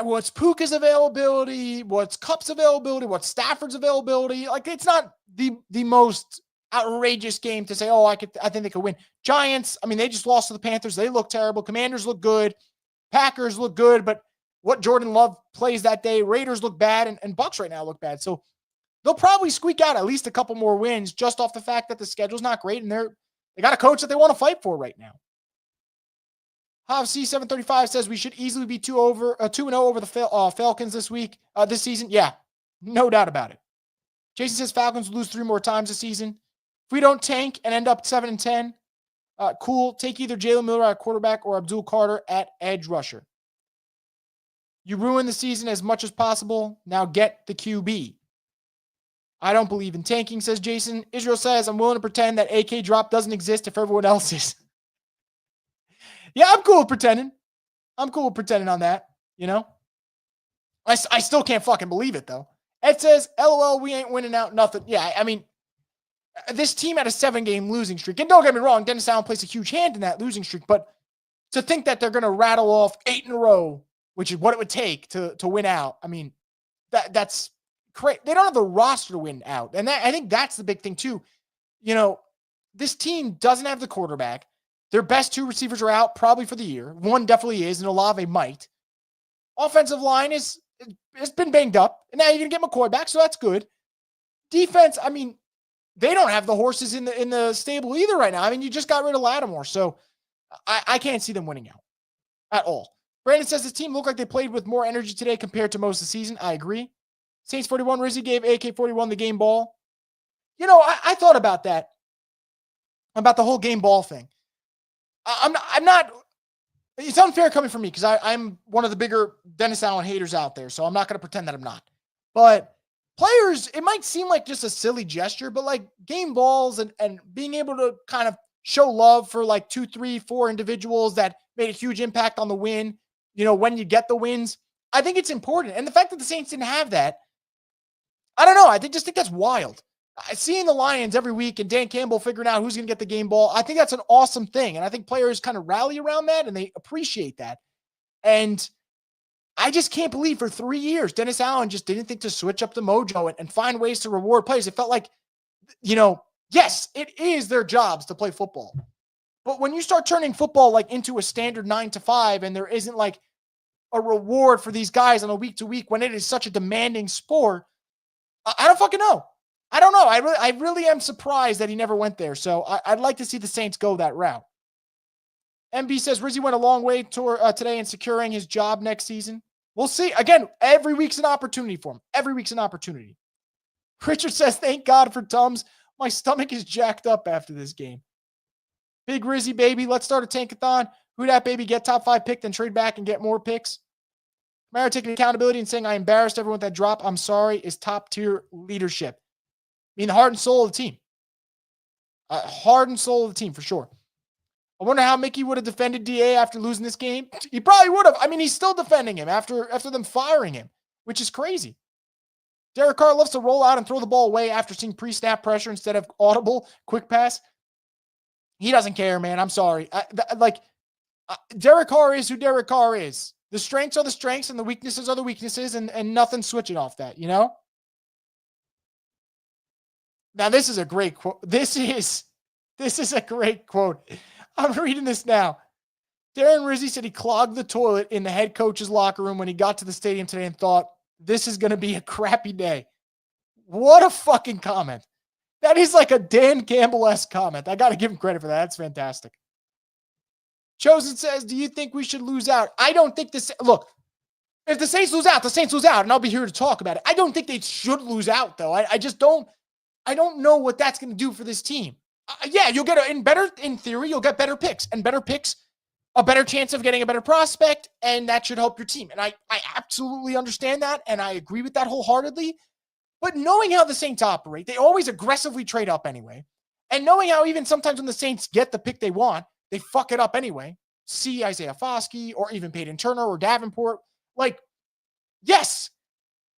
Speaker 1: what's Puka's availability, what's Kupp's availability, what's Stafford's availability. Like, it's not the most outrageous game to say, I think they could win. Giants, I mean, they just lost to the Panthers. They look terrible. Commanders look good. Packers look good, but what Jordan Love plays that day, Raiders look bad, and Bucks right now look bad. So they'll probably squeak out at least a couple more wins just off the fact that the schedule's not great, and they got a coach that they want to fight for right now. Hav C735 says we should easily be 2-0 over the Falcons this season. Yeah, no doubt about it. Jason says Falcons will lose 3 more times this season. If we don't tank and end up 7-10, cool. Take either Jalen Miller at quarterback or Abdul Carter at edge rusher. You ruin the season as much as possible. Now get the QB. I don't believe in tanking, says Jason. Israel says, I'm willing to pretend that AK drop doesn't exist if everyone else is. Yeah, I'm cool with pretending. I'm cool with pretending on that, I still can't fucking believe it, though. Ed says, LOL, we ain't winning out nothing. Yeah, I mean, this team had a 7-game losing streak. And don't get me wrong, Dennis Allen plays a huge hand in that losing streak. But to think that they're going to rattle off 8 in a row, which is what it would take to win out, I mean, that's crazy. They don't have the roster to win out. And I think that's the big thing, too. This team doesn't have the quarterback. Their best 2 receivers are out probably for the year. One definitely is, and Olave might. Offensive line it's been banged up. And now you're going to get McCoy back, so that's good. Defense, I mean, they don't have the horses in the stable either right now. I mean, you just got rid of Lattimore, so I can't see them winning out at all. Brandon says this team looked like they played with more energy today compared to most of the season. I agree. Saints 41, Rizzy gave AK-41 the game ball. I thought about that, about the whole game ball thing. I'm not, it's unfair coming from me because I'm one of the bigger Dennis Allen haters out there, so I'm not going to pretend that I'm not. But players, it might seem like just a silly gesture, but like game balls and being able to kind of show love for like 2, 3, 4 individuals that made a huge impact on the win, when you get the wins, I think it's important. And the fact that the Saints didn't have that, I don't know. I just think that's wild. Seeing the Lions every week and Dan Campbell figuring out who's going to get the game ball, I think that's an awesome thing. And I think players kind of rally around that and they appreciate that. And I just can't believe for 3 years, Dennis Allen just didn't think to switch up the mojo and find ways to reward players. It felt like, yes, it is their jobs to play football. But when you start turning football like into a standard 9 to 5 and there isn't like a reward for these guys on a week to week when it is such a demanding sport, I don't fucking know. I don't know. I really am surprised that he never went there. So I'd like to see the Saints go that route. MB says Rizzy went a long way today in securing his job next season. We'll see. Again, every week's an opportunity for him. Every week's an opportunity. Richard says, thank God for Tums. My stomach is jacked up after this game. Big Rizzy, baby. Let's start a tankathon. Who dat, baby? Get top 5 pick, then trade back and get more picks. Mara taking accountability and saying, I embarrassed everyone with that drop. I'm sorry, is top tier leadership. I mean, the heart and soul of the team. Heart and soul of the team, for sure. I wonder how Mickey would have defended DA after losing this game. He probably would have. I mean, he's still defending him after them firing him, which is crazy. Derek Carr loves to roll out and throw the ball away after seeing pre-snap pressure instead of audible quick pass. He doesn't care, man. I'm sorry. Derek Carr is who Derek Carr is. The strengths are the strengths and the weaknesses are the weaknesses, and nothing's switching off that, you know? Now, this is a great quote. This is a great quote. I'm reading this now. Darren Rizzi said he clogged the toilet in the head coach's locker room when he got to the stadium today and thought, this is going to be a crappy day. What a fucking comment. That is like a Dan Campbell-esque comment. I got to give him credit for that. That's fantastic. Chosen says, do you think we should lose out? I don't think this. Look, if the Saints lose out, the Saints lose out, and I'll be here to talk about it. I don't think they should lose out, though. I just don't. I don't know what that's going to do for this team. Yeah, you'll get in theory, you'll get better picks, and better picks, a better chance of getting a better prospect, and that should help your team. And I absolutely understand that, and I agree with that wholeheartedly. But knowing how the Saints operate, they always aggressively trade up anyway. And knowing how even sometimes when the Saints get the pick they want, they fuck it up anyway. See Isaiah Foskey or even Peyton Turner or Davenport. Like, yes,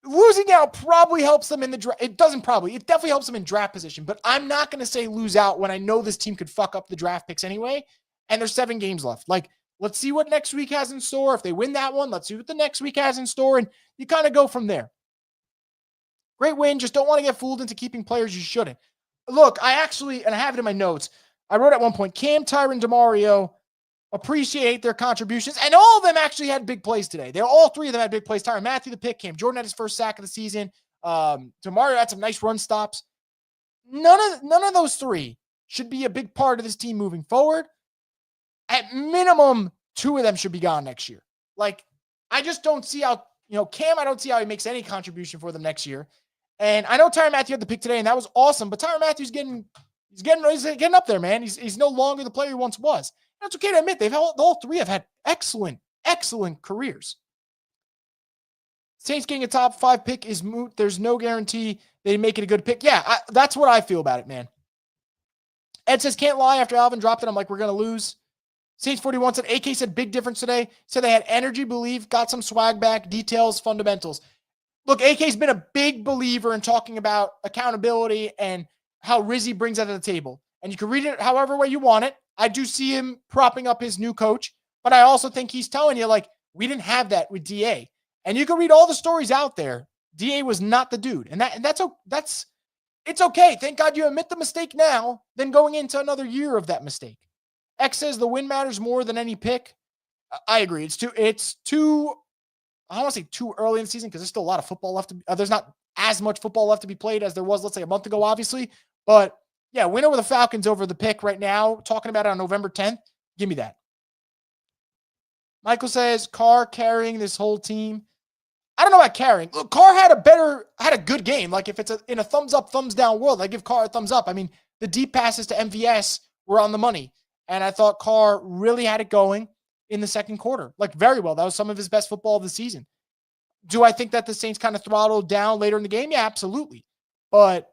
Speaker 1: losing out probably helps them in the draft. It definitely helps them in draft position. But I'm not going to say lose out when I know this team could fuck up the draft picks anyway. And there's 7 games left. Like, let's see what next week has in store. If they win that one, let's see what the next week has in store. And you kind of go from there. Great win. Just don't want to get fooled into keeping players you shouldn't. Look, I have it in my notes. I wrote at one point, Cam, Tyron, DeMario, appreciate their contributions. And all of them actually had big plays today. All 3 of them had big plays. Tyron Matthew, the pick, Cam Jordan had his first sack of the season. DeMario had some nice run stops. None of those 3 should be a big part of this team moving forward. At minimum, 2 of them should be gone next year. Like, I just don't see how, Cam, I don't see how he makes any contribution for them next year. And I know Tyron Matthew had the pick today, and that was awesome. But Tyron Matthew's getting up there, man. He's no longer the player he once was. That's okay to admit. All 3 have had excellent careers. Saints getting a top 5 pick is moot. There's no guarantee they make it a good pick. Yeah, that's what I feel about it, man. Ed says, can't lie, after Alvin dropped it, I'm like, we're going to lose. Saints 41 said, AK said big difference today. Said they had energy, belief, got some swag back, details, fundamentals. Look, AK's been a big believer in talking about accountability and how Rizzy brings that to the table. And you can read it however way you want it. I do see him propping up his new coach, but I also think he's telling you, like, we didn't have that with DA. And you can read all the stories out there. DA was not the dude. And it's okay. Thank God you admit the mistake now than going into another year of that mistake. X says the win matters more than any pick. I agree. It's too I don't want to say too early in the season because there's still a lot of football left. There's not as much football left to be played as there was, let's say, a month ago, obviously. But yeah, win over the Falcons over the pick right now. Talking about it on November 10th. Give me that. Michael says Carr carrying this whole team. I don't know about carrying. Look, Carr had a good game. Like, if it's in a thumbs up, thumbs down world, I give Carr a thumbs up. I mean, the deep passes to MVS were on the money. And I thought Carr really had it going in the second quarter. Like, very well. That was some of his best football of the season. Do I think that the Saints kind of throttled down later in the game? Yeah, absolutely. But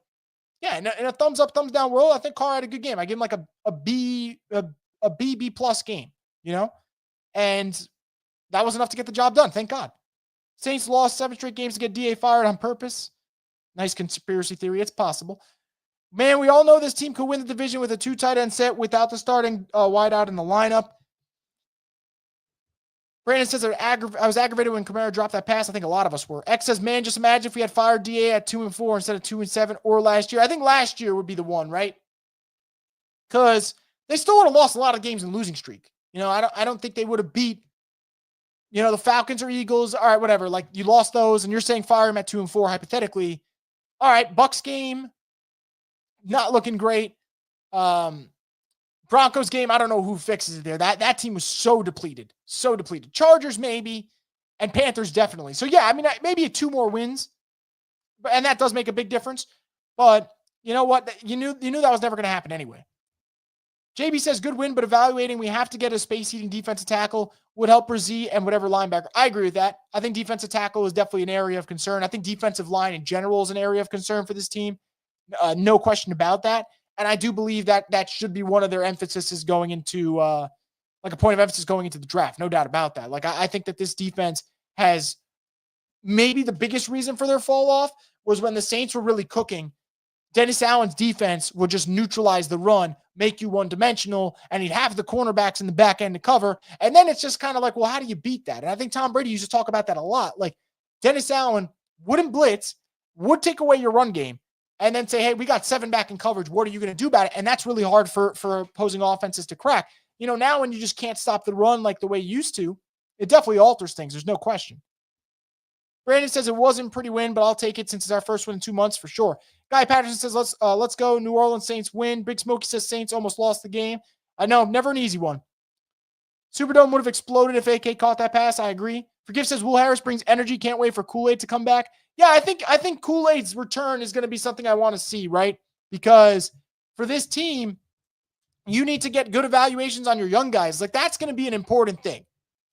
Speaker 1: yeah, in a thumbs up, thumbs down world, I think Carr had a good game. I give him like a B plus game, and that was enough to get the job done. Thank God. Saints lost 7 straight games to get DA fired on purpose. Nice conspiracy theory. It's possible. Man, we all know this team could win the division with a 2 tight end set without the starting wideout in the lineup. Brandon says, I was aggravated when Kamara dropped that pass. I think a lot of us were. X says, man, just imagine if we had fired DA at 2-4 instead of 2-7 or last year. I think last year would be the one, right? Because they still would have lost a lot of games in losing streak. I don't think they would have beat, the Falcons or Eagles. All right, whatever. Like, you lost those, and you're saying fire them at 2-4 hypothetically. All right, Bucks game, not looking great. Broncos game, I don't know who fixes it there. That team was so depleted. So depleted. Chargers maybe, and Panthers definitely. So yeah, I mean, maybe 2 more wins, and that does make a big difference. But you know what? You knew that was never going to happen anyway. JB says, good win, but evaluating, we have to get a space-eating defensive tackle would help Rizzy and whatever linebacker. I agree with that. I think defensive tackle is definitely an area of concern. I think defensive line in general is an area of concern for this team. No question about that. And I do believe that should be one of their emphases going into, like a point of emphasis going into the draft. No doubt about that. Like, I think that this defense has maybe the biggest reason for their fall off was when the Saints were really cooking. Dennis Allen's defense would just neutralize the run, make you one-dimensional, and he'd have the cornerbacks in the back end to cover. And then it's just kind of like, well, how do you beat that? And I think Tom Brady used to talk about that a lot. Like, Dennis Allen wouldn't blitz, would take away your run game, and then say, hey, we got 7 back in coverage. What are you going to do about it? And that's really hard for opposing offenses to crack. Now when you just can't stop the run like the way you used to, it definitely alters things. There's no question. Brandon says it wasn't a pretty win, but I'll take it since it's our first win in 2 months for sure. Guy Patterson says, let's go. New Orleans Saints win. Big Smokey says Saints almost lost the game. I know, never an easy one. Superdome would have exploded if AK caught that pass. I agree. Forgive says Will Harris brings energy. Can't wait for Kool-Aid to come back. Yeah, I think Kool-Aid's return is going to be something I want to see, right? Because for this team, you need to get good evaluations on your young guys. Like, that's going to be an important thing.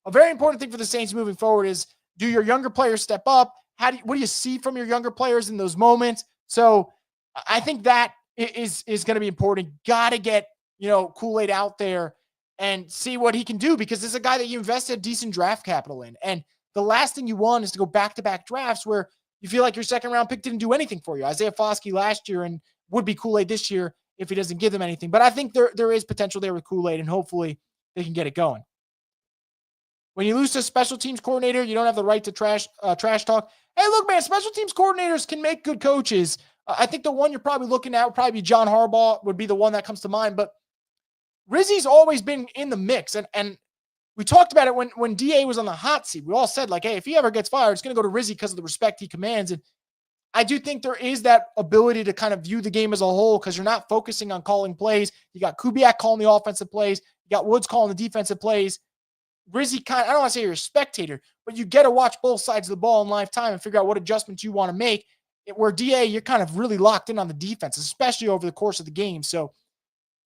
Speaker 1: A very important thing for the Saints moving forward is, do your younger players step up? What do you see from your younger players in those moments? So I think that is going to be important. Got to get, Kool-Aid out there and see what he can do, because this is a guy that you invested decent draft capital in. And the last thing you want is to go back-to-back drafts where you feel like your second round pick didn't do anything for you. Isaiah Foskey last year and would be Kool-Aid this year if he doesn't give them anything. But I think there is potential there with Kool-Aid, and hopefully they can get it going. When you lose to a special teams coordinator, you don't have the right to trash talk. Hey, look, man, special teams coordinators can make good coaches. I think the one you're probably looking at would probably be John Harbaugh would be the one that comes to mind. But Rizzy's always been in the mix. And we talked about it when DA was on the hot seat. We all said, like, hey, if he ever gets fired, it's going to go to Rizzy because of the respect he commands. And I do think there is that ability to kind of view the game as a whole, because you're not focusing on calling plays. You got Kubiak calling the offensive plays. You got Woods calling the defensive plays. Rizzy I don't want to say you're a spectator, but you get to watch both sides of the ball in live time and figure out what adjustments you want to make. Where DA, you're kind of really locked in on the defense, especially over the course of the game. So,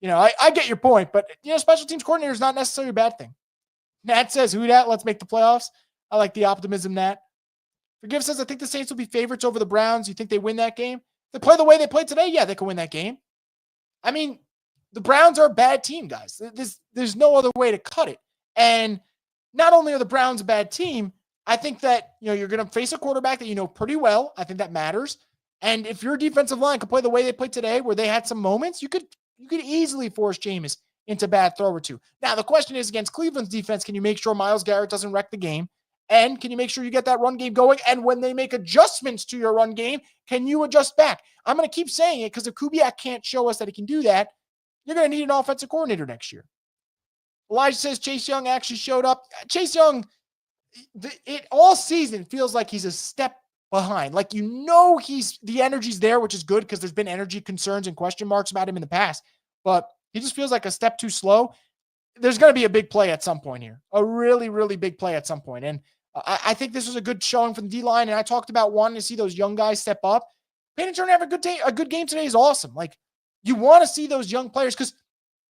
Speaker 1: I get your point, but, special teams coordinator is not necessarily a bad thing. Nat says, who dat? Let's make the playoffs. I like the optimism, Nat. Forgive says, I think the Saints will be favorites over the Browns. You think they win that game? If they play the way they played today, yeah, they can win that game. I mean, the Browns are a bad team, guys. There's no other way to cut it. And not only are the Browns a bad team, I think that, you're going to face a quarterback that you know pretty well. I think that matters. And if your defensive line could play the way they played today, where they had some moments, you could easily force Jameis into a bad throw or two. Now, the question is, against Cleveland's defense, can you make sure Myles Garrett doesn't wreck the game? And can you make sure you get that run game going? And when they make adjustments to your run game, can you adjust back? I'm going to keep saying it, because if Kubiak can't show us that he can do that, you're going to need an offensive coordinator next year. Elijah says Chase Young actually showed up. Chase Young, it all season feels like he's a step behind. Like, the energy's there, which is good, because there's been energy concerns and question marks about him in the past. But he just feels like a step too slow. There's going to be a big play at some point here. A really, really big play at some point. And I think this was a good showing from the D-line. And I talked about wanting to see those young guys step up. Payton Turner have a good game today is awesome. Like, you want to see those young players, because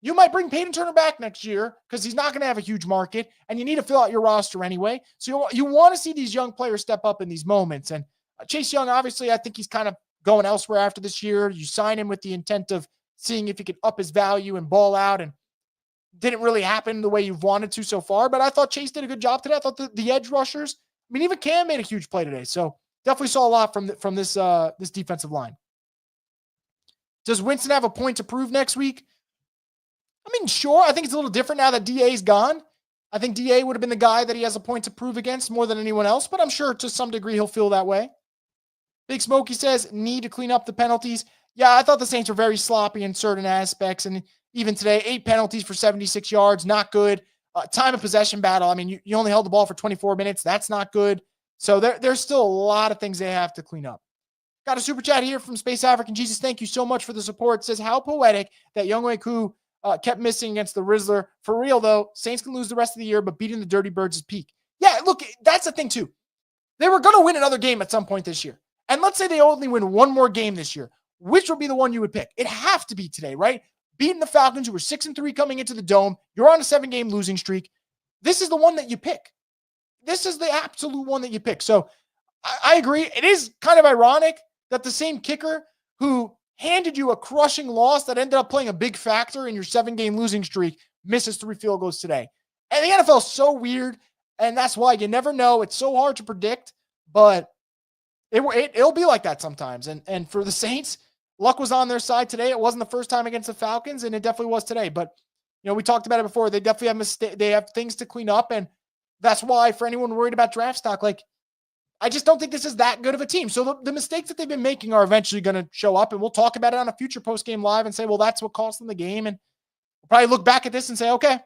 Speaker 1: you might bring Peyton Turner back next year because he's not going to have a huge market, and you need to fill out your roster anyway. So you want to see these young players step up in these moments. And Chase Young, obviously, I think he's kind of going elsewhere after this year. You sign him with the intent of seeing if he could up his value and ball out, and didn't really happen the way you've wanted to so far. But I thought Chase did a good job today. I thought the edge rushers, even Cam made a huge play today. So definitely saw a lot from this defensive line. Does Winston have a point to prove next week? Sure. I think it's a little different now that DA's gone. I think DA would have been the guy that he has a point to prove against more than anyone else, but I'm sure to some degree he'll feel that way. Big Smokey says, need to clean up the penalties. Yeah, I thought the Saints were very sloppy in certain aspects, and even today, 8 penalties for 76 yards, not good. Time of possession battle, you only held the ball for 24 minutes. That's not good. So there's still a lot of things they have to clean up. Got a super chat here from Space African Jesus. Thank you so much for the support. It says, how poetic that Younghoe Koo kept missing against the Rizzler. For real, though, Saints can lose the rest of the year, but beating the Dirty Birds is peak. Yeah, look, that's the thing, too. They were going to win another game at some point this year. And let's say they only win one more game this year. Which would be the one you would pick? It'd have to be today, right? Beating the Falcons, who were 6-3 coming into the Dome. You're on a 7-game losing streak. This is the one that you pick. This is the absolute one that you pick. So I agree. It is kind of ironic that the same kicker who handed you a crushing loss that ended up playing a big factor in your 7-game losing streak misses 3 field goals today. And the NFL is so weird, and that's why you never know. It's so hard to predict, but it'll be like that sometimes. And for the Saints, luck was on their side today. It wasn't the first time against the Falcons, and it definitely was today. But, we talked about it before. They definitely have they have things to clean up, and that's why for anyone worried about draft stock, I just don't think this is that good of a team. So the mistakes that they've been making are eventually going to show up, and we'll talk about it on a future post-game live and say, well, that's what cost them the game. And we'll probably look back at this and say, okay,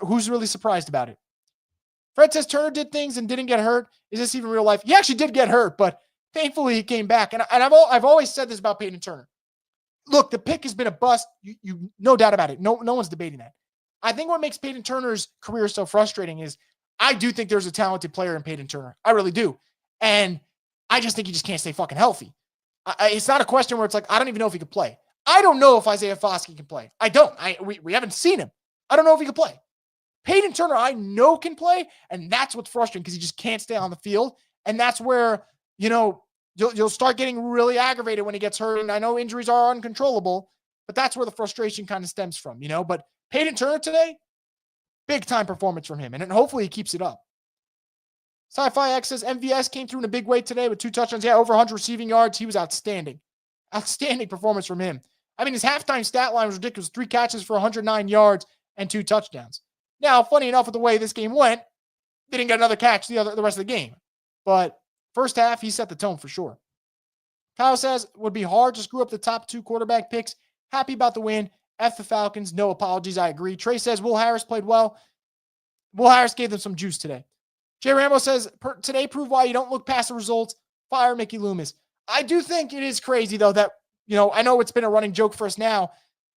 Speaker 1: who's really surprised about it? Fred says Turner did things and didn't get hurt. Is this even real life? He actually did get hurt, but thankfully he came back. And I've always said this about Peyton Turner. Look, the pick has been a bust. You no doubt about it. No one's debating that. I think what makes Peyton Turner's career so frustrating is I do think there's a talented player in Peyton Turner. I really do. And I just think he just can't stay fucking healthy. It's not a question where it's like, I don't even know if he could play. I don't know if Isaiah Foskey can play. I don't. We haven't seen him. I don't know if he can play. Peyton Turner, I know can play, and that's what's frustrating because he just can't stay on the field. And that's where, you'll start getting really aggravated when he gets hurt. And I know injuries are uncontrollable, but that's where the frustration kind of stems from, But Peyton Turner today, big time performance from him. And hopefully he keeps it up. Sci-Fi X says MVS came through in a big way today with 2 touchdowns. Yeah, over 100 receiving yards. He was outstanding. Outstanding performance from him. His halftime stat line was ridiculous. 3 catches for 109 yards and 2 touchdowns. Now, funny enough, with the way this game went, didn't get another catch the rest of the game. But first half, he set the tone for sure. Kyle says, it would be hard to screw up the top 2 quarterback picks. Happy about the win. F the Falcons. No apologies. I agree. Trey says, Will Harris played well. Will Harris gave them some juice today. Jay Rambo says, today proved why you don't look past the results. Fire Mickey Loomis. I do think it is crazy, though, that, I know it's been a running joke for us now,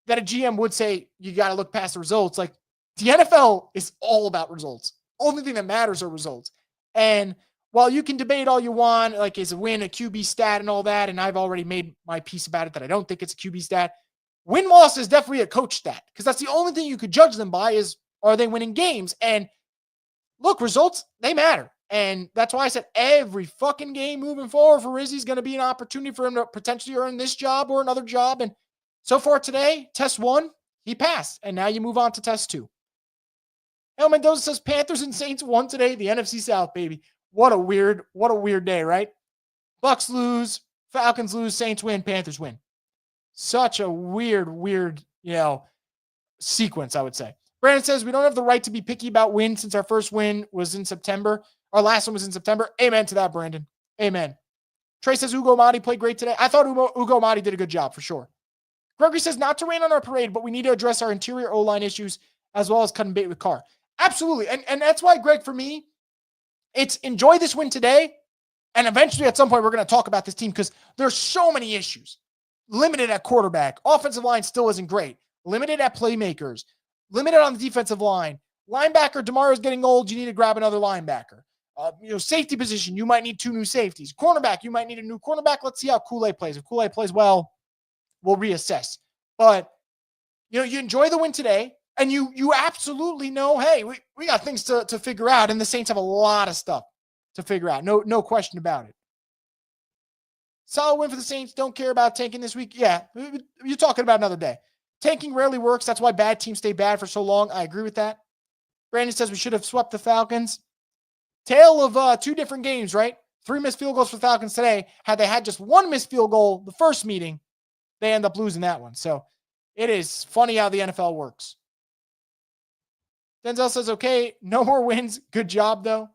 Speaker 1: that a GM would say you got to look past the results. Like, the NFL is all about results. Only thing that matters are results. And while you can debate all you want, like is a win a QB stat and all that, and I've already made my piece about it that I don't think it's a QB stat, win-loss is definitely a coach stat because that's the only thing you could judge them by is are they winning games? And look, results, they matter. And that's why I said every fucking game moving forward for Rizzy is going to be an opportunity for him to potentially earn this job or another job. And so far today, test 1, he passed. And now you move on to test 2. El Mendoza says Panthers and Saints won today. The NFC South, baby. What a weird day, right? Bucks lose, Falcons lose, Saints win, Panthers win. Such a weird, sequence, I would say. Brandon says we don't have the right to be picky about wins since our first win was in September. Our last one was in September. Amen to that, Brandon. Amen. Trey says Ugo Madi played great today. I thought Ugo Madi did a good job for sure. Gregory says not to rain on our parade, but we need to address our interior O-line issues as well as cutting bait with Carr. Absolutely. And that's why, Greg, for me, it's enjoy this win today. And eventually at some point, we're going to talk about this team because there's so many issues. Limited at quarterback. Offensive line still isn't great. Limited at playmakers. Limited on the defensive line. Linebacker, DeMario's getting old. You need to grab another linebacker. Safety position, you might need 2 new safeties. Cornerback, you might need a new cornerback. Let's see how Kool-Aid plays. If Kool-Aid plays well, we'll reassess. But, you enjoy the win today. And you absolutely know, hey, we got things to figure out. And the Saints have a lot of stuff to figure out. No question about it. Solid win for the Saints. Don't care about tanking this week. Yeah, you're talking about another day. Tanking rarely works. That's why bad teams stay bad for so long. I agree with that. Brandon says we should have swept the Falcons. Tale of 2 different games, right? 3 missed field goals for the Falcons today. Had they had just 1 missed field goal the first meeting, they end up losing that one. So it is funny how the NFL works. Denzel says, okay, no more wins. Good job, though.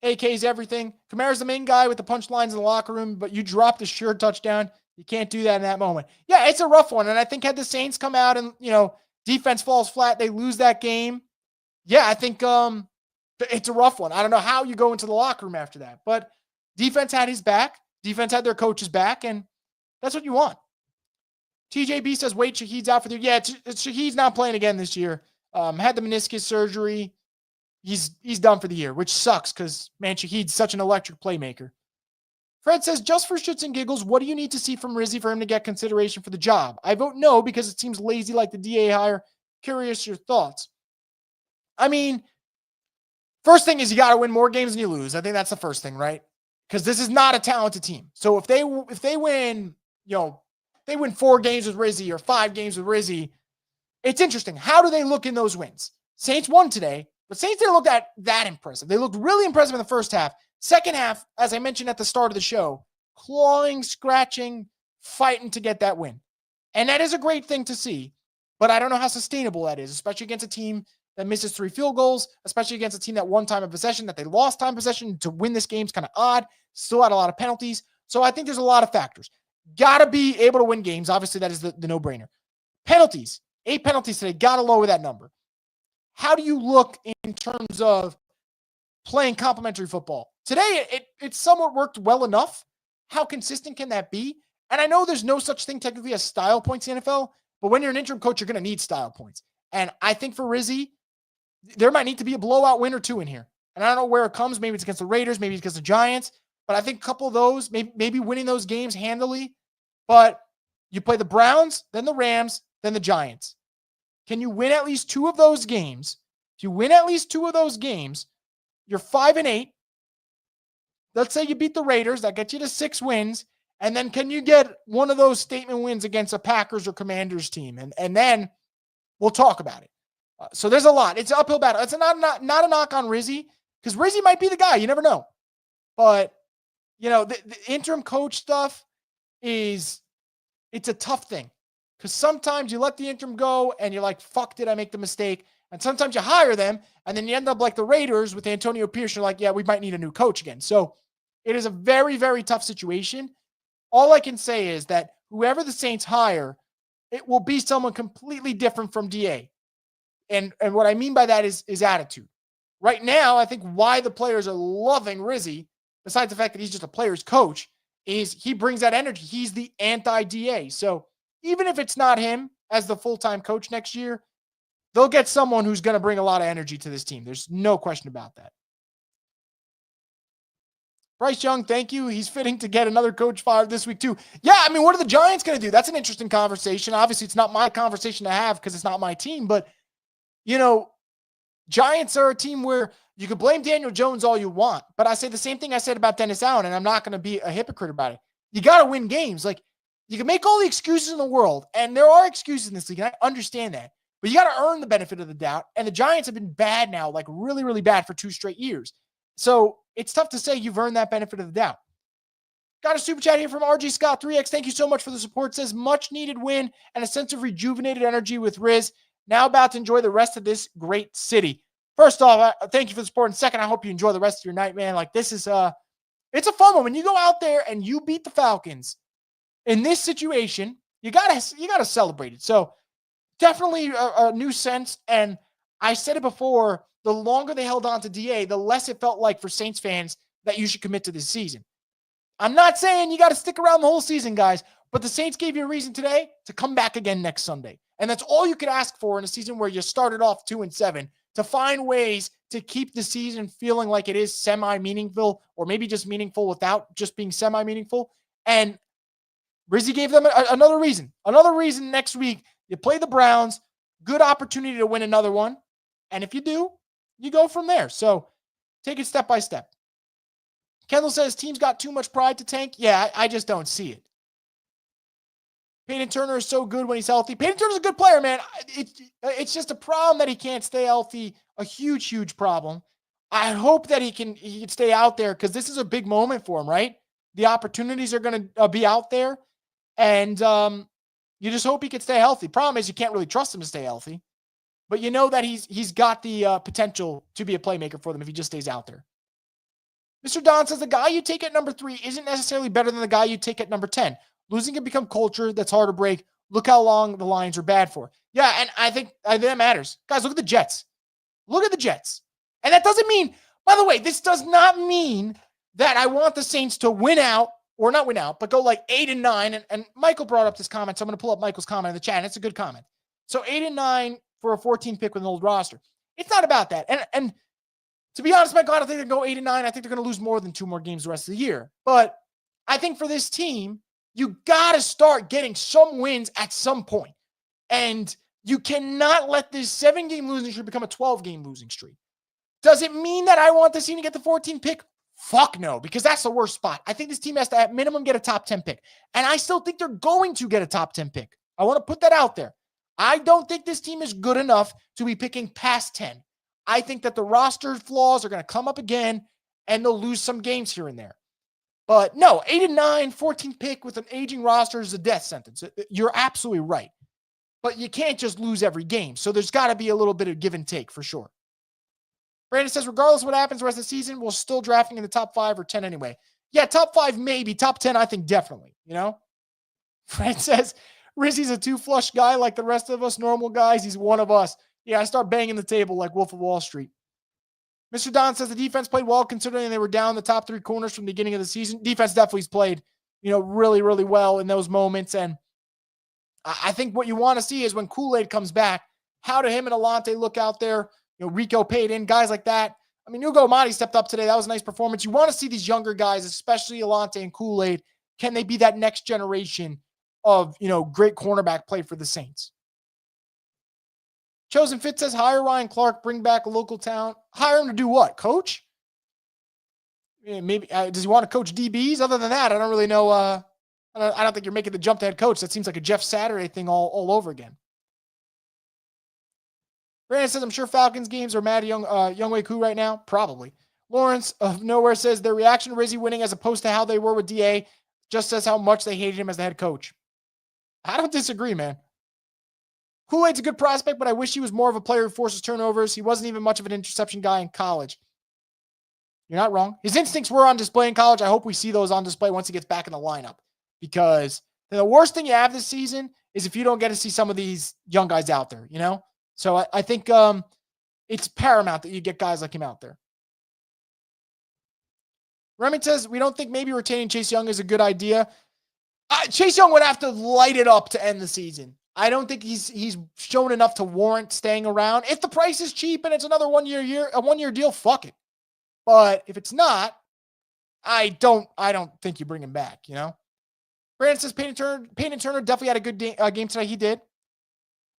Speaker 1: AK's everything. Kamara's the main guy with the punchlines in the locker room, but you dropped a sure touchdown. You can't do that in that moment. Yeah, it's a rough one. And I think had the Saints come out and, defense falls flat, they lose that game. Yeah, I think it's a rough one. I don't know how you go into the locker room after that. But defense had his back. Defense had their coach's back, and that's what you want. TJB says, wait, Shaheed's out for the year. Yeah, Shaheed's not playing again this year. Had the meniscus surgery. He's done for the year, which sucks because, man, Shaheed's such an electric playmaker. Fred says, just for shits and giggles, what do you need to see from Rizzy for him to get consideration for the job? I vote no because it seems lazy like the DA hire. Curious your thoughts. First thing is you got to win more games than you lose. I think that's the first thing, right? Because this is not a talented team. So if they win, they win 4 games with Rizzy or 5 games with Rizzy, it's interesting. How do they look in those wins? Saints won today, but Saints didn't look that impressive. They looked really impressive in the first half. Second half, as I mentioned at the start of the show, clawing, scratching, fighting to get that win. And that is a great thing to see, but I don't know how sustainable that is, especially against a team that misses 3 field goals, especially against a team that won time of possession, that they lost time of possession. To win this game is kind of odd. Still had a lot of penalties. So I think there's a lot of factors. Got to be able to win games. Obviously, that is the no-brainer. Penalties. 8 penalties today. Got to lower that number. How do you look in terms of playing complementary football? Today, it somewhat worked well enough. How consistent can that be? And I know there's no such thing technically as style points in the NFL, but when you're an interim coach, you're going to need style points. And I think for Rizzy, there might need to be a blowout win or 2 in here. And I don't know where it comes. Maybe it's against the Raiders. Maybe it's against the Giants. But I think a couple of those, maybe winning those games handily. But you play the Browns, then the Rams, then the Giants. Can you win at least 2 of those games? If you win at least 2 of those games, you're 5-8. Let's say you beat the Raiders. That gets you to 6 wins. And then can you get one of those statement wins against a Packers or Commanders team? And then we'll talk about it. So there's a lot. It's an uphill battle. It's not a knock on Rizzy, because Rizzy might be the guy. You never know. But, the interim coach stuff it's a tough thing. Because sometimes you let the interim go and you're like, fuck, did I make the mistake? And sometimes you hire them and then you end up like the Raiders with Antonio Pierce. You're like, yeah, we might need a new coach again. So it is a very, very tough situation. All I can say is that whoever the Saints hire, it will be someone completely different from DA. And what I mean by that is attitude. Right now, I think why the players are loving Rizzy, besides the fact that he's just a player's coach, is he brings that energy. He's the anti-DA. So even if it's not him as the full-time coach next year, they'll get someone who's going to bring a lot of energy to this team. There's no question about that. Bryce Young, thank you. He's fitting to get another coach fired this week too. Yeah, I mean, what are the Giants going to do? That's an interesting conversation. Obviously, it's not my conversation to have because it's not my team. But, Giants are a team where you can blame Daniel Jones all you want. But I say the same thing I said about Dennis Allen, and I'm not going to be a hypocrite about it. You got to win games. Like, you can make all the excuses in the world, and there are excuses in this league, and I understand that. But you got to earn the benefit of the doubt. And the Giants have been bad now, like really, really bad for 2 straight years. So it's tough to say you've earned that benefit of the doubt. Got a super chat here from RG Scott 3X. Thank you so much for the support. Says much needed win and a sense of rejuvenated energy with Riz. Now about to enjoy the rest of this great city. First off, thank you for the support. And second, I hope you enjoy the rest of your night, man. Like this is it's a fun one. When you go out there and you beat the Falcons in this situation, you gotta celebrate it. So definitely a new sense. And I said it before, the longer they held on to DA, the less it felt like for Saints fans that you should commit to this season. I'm not saying you got to stick around the whole season, guys, but the Saints gave you a reason today to come back again next Sunday. And that's all you could ask for in a season where you started off 2-7, to find ways to keep the season feeling like it is semi-meaningful, or maybe just meaningful without just being semi-meaningful. And Rizzy gave them another reason. Another reason next week, you play the Browns, good opportunity to win another one. And if you do, you go from there. So take it step by step. Kendall says, team's got too much pride to tank. Yeah, I just don't see it. Peyton Turner is so good when he's healthy. Peyton Turner's a good player, man. It's just a problem that he can't stay healthy. A huge, huge problem. I hope that he can stay out there because this is a big moment for him, right? The opportunities are going to be out there. And you just hope he can stay healthy. Problem is you can't really trust him to stay healthy. But you know that he's got the potential to be a playmaker for them if he just stays out there. Mr. Don says the guy you take at number 3 isn't necessarily better than the guy you take at number 10. Losing can become culture that's hard to break. Look how long the Lions are bad for. Yeah, and I think that matters. Guys, look at the Jets. Look at the Jets. And that doesn't mean, by the way, this does not mean that I want the Saints to win out, or not win out, but go like 8-9. And Michael brought up this comment, so I'm going to pull up Michael's comment in the chat, and it's a good comment. So 8-9 for a 14 pick with an old roster. It's not about that. And to be honest, Michael, I don't think they're going to go 8-9. I think they're going to lose more than 2 more games the rest of the year. But I think for this team, you got to start getting some wins at some point. And you cannot let this 7-game losing streak become a 12-game losing streak. Does it mean that I want this team to get the 14th pick? Fuck no, because that's the worst spot. I think this team has to at minimum get a top 10 pick. And I still think they're going to get a top 10 pick. I want to put that out there. I don't think this team is good enough to be picking past 10. I think that the roster flaws are going to come up again and they'll lose some games here and there. But no, 8-9, 14th pick with an aging roster is a death sentence. You're absolutely right. But you can't just lose every game. So there's got to be a little bit of give and take for sure. Brandon says, regardless of what happens the rest of the season, we're still drafting in the top 5 or 10 anyway. Yeah, top 5 maybe. Top 10, I think definitely, you know? Fred says, Rizzy's a two-flush guy like the rest of us normal guys. He's one of us. Yeah, I start banging the table like Wolf of Wall Street. Mr. Don says the defense played well considering they were down the top 3 corners from the beginning of the season. Defense definitely played, really, really well in those moments. And I think what you want to see is when Kool-Aid comes back, how do him and Alante look out there? Rico paid in, guys like that. I mean, Ugo Amadi stepped up today. That was a nice performance. You want to see these younger guys, especially Alante and Kool-Aid. Can they be that next generation of, great cornerback play for the Saints? Chosen Fit says, hire Ryan Clark, bring back a local talent. Hire him to do what? Coach? Yeah, maybe. Does he want to coach DBs? Other than that, I don't really know. I don't think you're making the jump to head coach. That seems like a Jeff Saturday thing all over again. Brandon says, I'm sure Falcons games are mad at Younghoe Koo right now. Probably. Lawrence of Nowhere says, their reaction to Rizzy winning as opposed to how they were with DA just says how much they hated him as the head coach. I don't disagree, man. Kool-Aid's a good prospect, but I wish he was more of a player who forces turnovers. He wasn't even much of an interception guy in college. You're not wrong. His instincts were on display in college. I hope we see those on display once he gets back in the lineup. Because the worst thing you have this season is if you don't get to see some of these young guys out there, So I think it's paramount that you get guys like him out there. Remy says, we don't think maybe retaining Chase Young is a good idea. Chase Young would have to light it up to end the season. I don't think he's shown enough to warrant staying around. If the price is cheap and it's another one-year deal, fuck it. But if it's not, I don't think you bring him back, Brandon says Peyton Turner definitely had a good game today. He did.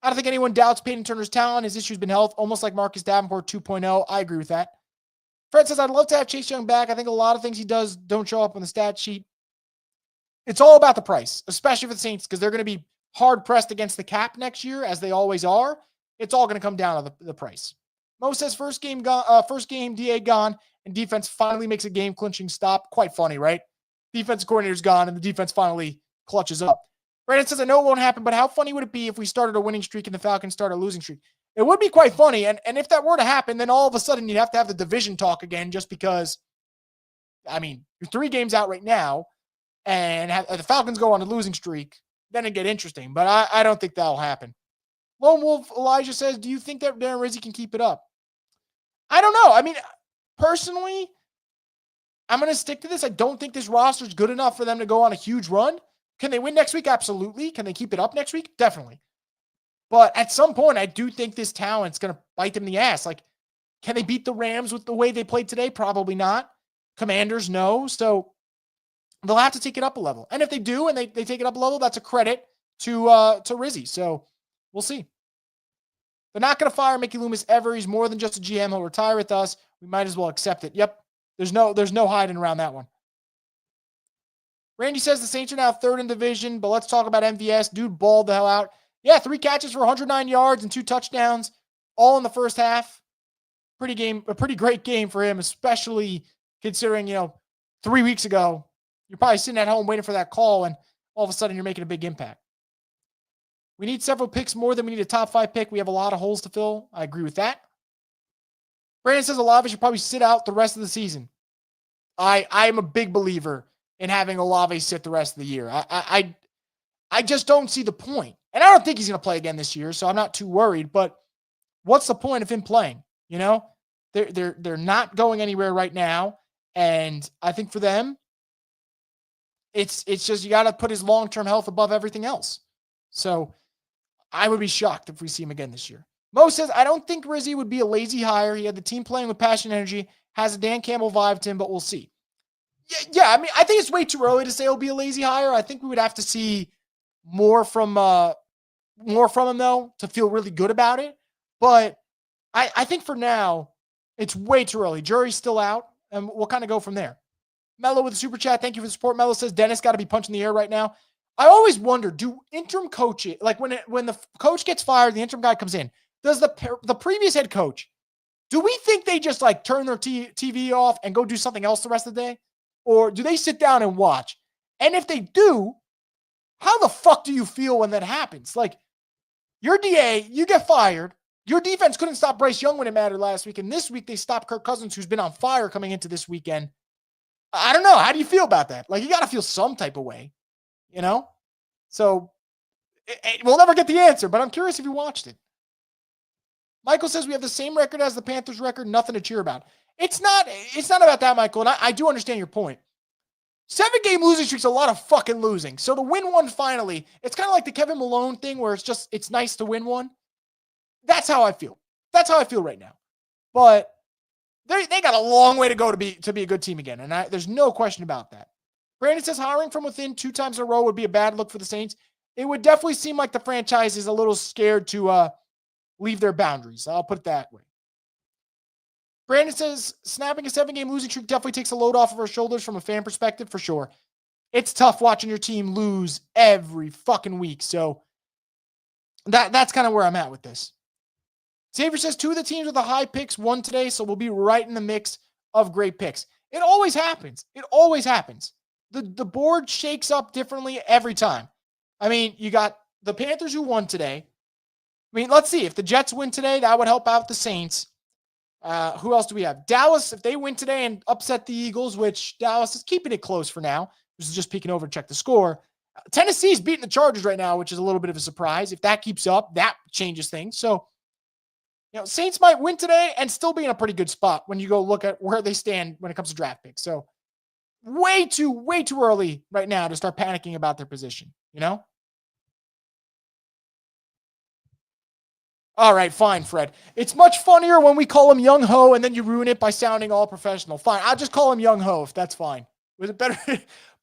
Speaker 1: I don't think anyone doubts Peyton Turner's talent. His issue's been health, almost like Marcus Davenport 2.0. I agree with that. Fred says, I'd love to have Chase Young back. I think a lot of things he does don't show up on the stat sheet. It's all about the price, especially for the Saints, because they're going to be hard-pressed against the cap next year, as they always are. It's all going to come down to the price. Mo says, first game DA gone, and defense finally makes a game-clinching stop. Quite funny, right? Defense coordinator's gone, and the defense finally clutches up. Brandon says, I know it won't happen, but how funny would it be if we started a winning streak and the Falcons started a losing streak? It would be quite funny, and if that were to happen, then all of a sudden you'd have to have the division talk again just because, you're 3 games out right now, and the Falcons go on a losing streak, then it'd get interesting, but I don't think that'll happen. Lone Wolf Elijah says, do you think that Darren Rizzi can keep it up? I don't know. Personally, I'm going to stick to this. I don't think this roster is good enough for them to go on a huge run. Can they win next week? Absolutely. Can they keep it up next week? Definitely. But at some point, I do think this talent's going to bite them in the ass. Can they beat the Rams with the way they played today? Probably not. Commanders, no. So they'll have to take it up a level. And if they do and they take it up a level, that's a credit to Rizzy. So we'll see. They're not going to fire Mickey Loomis ever. He's more than just a GM. He'll retire with us. We might as well accept it. Yep. There's no hiding around that one. Randy says the Saints are now 3rd in division, but let's talk about MVS. Dude balled the hell out. Yeah, 3 catches for 109 yards and 2 touchdowns, all in the first half. A pretty great game for him, especially considering, 3 weeks ago, you're probably sitting at home waiting for that call, and all of a sudden you're making a big impact. We need several picks more than we need a top 5 pick. We have a lot of holes to fill. I agree with that. Brandon says Olave should probably sit out the rest of the season. I'm a big believer in having Olave sit the rest of the year. I just don't see the point. And I don't think he's going to play again this year, so I'm not too worried. But what's the point of him playing? They're not going anywhere right now, and I think for them, it's just you got to put his long-term health above everything else. So I would be shocked if we see him again this year. Mo says, I don't think Rizzy would be a lazy hire. He had the team playing with passion and energy, has a Dan Campbell vibe to him, but we'll see. Yeah, I think it's way too early to say he'll be a lazy hire. I think we would have to see more from him, though, to feel really good about it. But I think for now, it's way too early. Jury's still out, and we'll kind of go from there. Mello with the super chat. Thank you for the support. Mello says, Dennis got to be punching the air right now. I always wonder, do interim coaches, when the coach gets fired, the interim guy comes in, does the previous head coach, do we think they just turn their TV off and go do something else the rest of the day? Or do they sit down and watch? And if they do, how the fuck do you feel when that happens? Like, your DA, you get fired. Your defense couldn't stop Bryce Young when it mattered last week. And this week they stopped Kirk Cousins, who's been on fire coming into this weekend. I don't know. How do you feel about that? Like, you got to feel some type of way, you know? So we'll never get the answer, but I'm curious if you watched it. Michael says we have the same record as the Panthers record. Nothing to cheer about. It's not about that, Michael. And I do understand your point. 7-game losing streak's a lot of fucking losing. So to win one finally, it's kind of like the Kevin Malone thing where it's nice to win one. That's how I feel. That's how I feel right now. But they got a long way to go to be a good team again. And there's no question about that. Brandon says hiring from within 2 times in a row would be a bad look for the Saints. It would definitely seem like the franchise is a little scared to leave their boundaries. I'll put it that way. Brandon says snapping a 7-game losing streak definitely takes a load off of our shoulders from a fan perspective, for sure. It's tough watching your team lose every fucking week. So that's kind of where I'm at with this. Xavier says 2 of the teams with the high picks won today, so we'll be right in the mix of great picks. It always happens. It always happens. The board shakes up differently every time. I mean, you got the Panthers who won today. I mean, let's see. If the Jets win today, that would help out the Saints. Who else do we have? Dallas, if they win today and upset the Eagles, which Dallas is keeping it close for now. This is just peeking over to check the score. Tennessee's beating the Chargers right now, which is a little bit of a surprise. If that keeps up, that changes things. So, Saints might win today and still be in a pretty good spot when you go look at where they stand when it comes to draft picks. So, way too early right now to start panicking about their position, All right, fine, Fred. It's much funnier when we call him Young Ho and then you ruin it by sounding all professional. Fine, I'll just call him Young Ho if that's fine. Was it better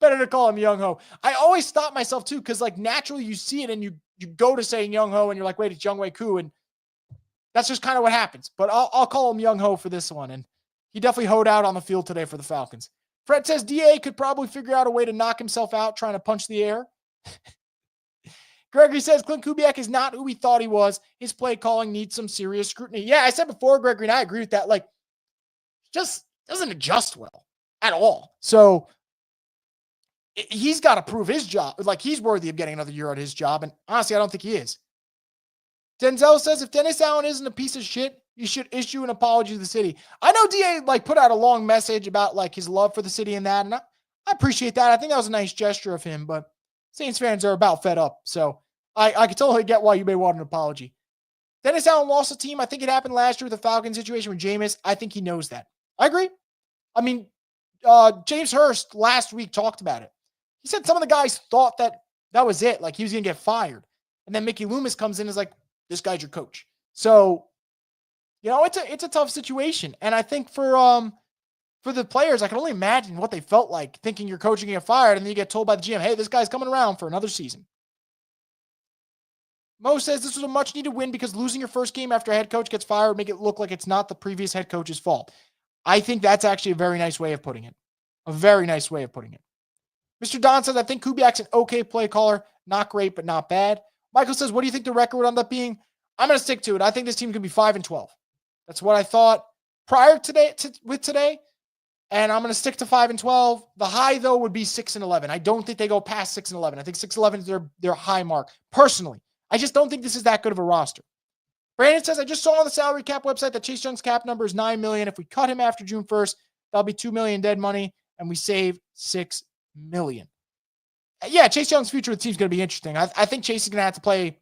Speaker 1: to call him Young Ho? I always stop myself too because naturally you see it and you go to saying Young Ho and you're like, wait, it's Young Wei Koo, and that's just kind of what happens. But I'll call him Young Ho for this one, and he definitely hoed out on the field today for the Falcons. Fred says DA could probably figure out a way to knock himself out trying to punch the air. Gregory says Clint Kubiak is not who we thought he was. His play calling needs some serious scrutiny. Yeah, I said before, Gregory, and I agree with that. Just doesn't adjust well at all. So he's got to prove his job. He's worthy of getting another year at his job. And honestly, I don't think he is. Denzel says if Dennis Allen isn't a piece of shit, you should issue an apology to the city. I know DA put out a long message about his love for the city and that. And I appreciate that. I think that was a nice gesture of him, but Saints fans are about fed up. So I can totally get why you may want an apology. Dennis Allen lost the team. I think it happened last year with the Falcons situation with Jameis. I think he knows that. I agree. I mean, James Hurst last week talked about it. He said some of the guys thought that was it. He was going to get fired. And then Mickey Loomis comes in and is like, this guy's your coach. So, it's a tough situation. And I think for the players, I can only imagine what they felt like thinking your coach and get fired, and then you get told by the GM, hey, this guy's coming around for another season. Mo says this was a much-needed win because losing your first game after a head coach gets fired would make it look like it's not the previous head coach's fault. I think that's actually a very nice way of putting it. A very nice way of putting it. Mr. Don says, I think Kubiak's an okay play caller. Not great, but not bad. Michael says, what do you think the record would end up being? I'm going to stick to it. I think this team can be 5-12. That's what I thought prior with today. And I'm going to stick to 5-12. The high, though, would be 6-11. I don't think they go past 6-11. I think 6-11 is their high mark. Personally, I just don't think this is that good of a roster. Brandon says, I just saw on the salary cap website that Chase Young's cap number is $9 million. If we cut him after June 1st, that'll be $2 million dead money, and we save $6 million. Yeah, Chase Young's future with the team is going to be interesting. I think Chase is going to have to play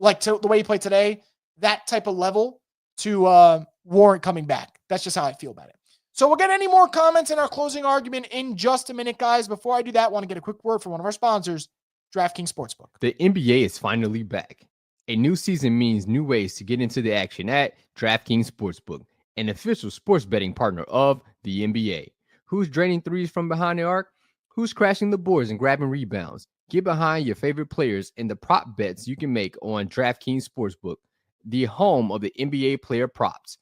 Speaker 1: the way he played today, that type of level to warrant coming back. That's just how I feel about it. So we'll get any more comments in our closing argument in just a minute, guys. Before I do that, I want to get a quick word from one of our sponsors, DraftKings Sportsbook.
Speaker 7: The NBA is finally back. A new season means new ways to get into the action at DraftKings Sportsbook, an official sports betting partner of the NBA. Who's draining threes from behind the arc? Who's crashing the boards and grabbing rebounds? Get behind your favorite players and the prop bets you can make on DraftKings Sportsbook, the home of the NBA player props.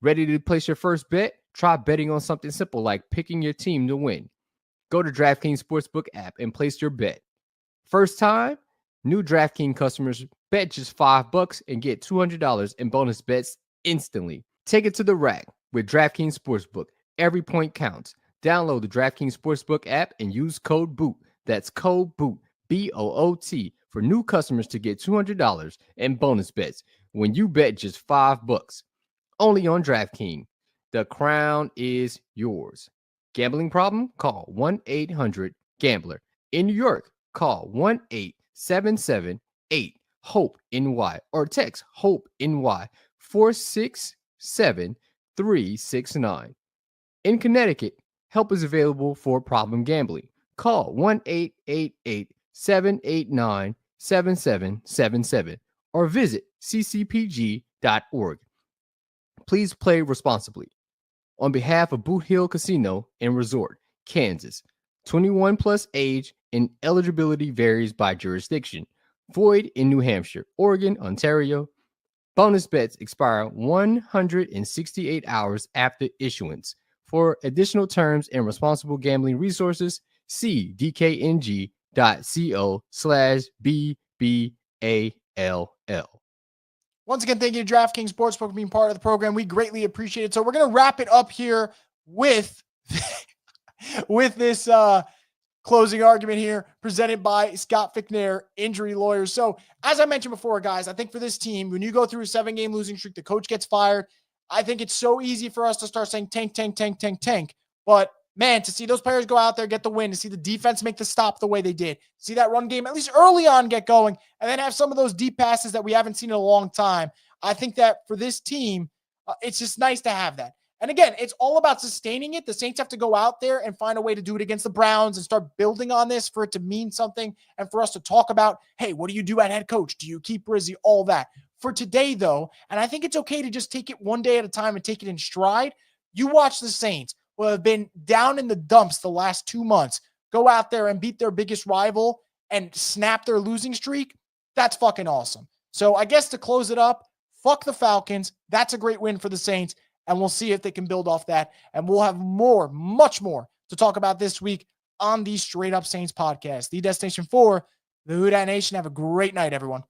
Speaker 7: Ready to place your first bet? Try betting on something simple like picking your team to win. Go to DraftKings Sportsbook app and place your bet. First time? New DraftKings customers bet just $5 and get $200 in bonus bets instantly. Take it to the rack with DraftKings Sportsbook. Every point counts. Download the DraftKings Sportsbook app and use code BOOT. That's code BOOT, BOOT, for new customers to get $200 in bonus bets when you bet just $5. Only on DraftKings. The crown is yours. Gambling problem? Call 1-800-GAMBLER. In New York, call 1-877-8-HOPE-NY or text HOPE-NY 467-369. In Connecticut, help is available for problem gambling. Call 1-888-789-7777 or visit ccpg.org. Please play responsibly. On behalf of Boot Hill Casino and Resort, Kansas, 21 plus age and eligibility varies by jurisdiction. Void in New Hampshire, Oregon, Ontario. Bonus bets expire 168 hours after issuance. For additional terms and responsible gambling resources, see dkng.co/BBALL.
Speaker 1: Once again, thank you to DraftKings Sportsbook for being part of the program. We greatly appreciate it. So we're going to wrap it up here with, with this closing argument here presented by Scott Fickner, Injury Lawyers. So as I mentioned before, guys, I think for this team, when you go through a 7-game losing streak, the coach gets fired. I think it's so easy for us to start saying tank, tank, tank, tank, tank. But man, to see those players go out there, get the win, to see the defense make the stop the way they did, see that run game, at least early on, get going, and then have some of those deep passes that we haven't seen in a long time. I think that for this team, it's just nice to have that. And again, it's all about sustaining it. The Saints have to go out there and find a way to do it against the Browns and start building on this for it to mean something and for us to talk about, hey, what do you do at head coach? Do you keep Rizzy? All that. For today, though, and I think it's okay to just take it one day at a time and take it in stride. You watch the Saints, who have been down in the dumps the last 2 months, go out there and beat their biggest rival and snap their losing streak. That's fucking awesome. So I guess to close it up, fuck the Falcons. That's a great win for the Saints. And we'll see if they can build off that. And we'll have more, much more to talk about this week on the Straight Up Saints podcast, the destination for the Who Dat Nation. Have a great night, everyone.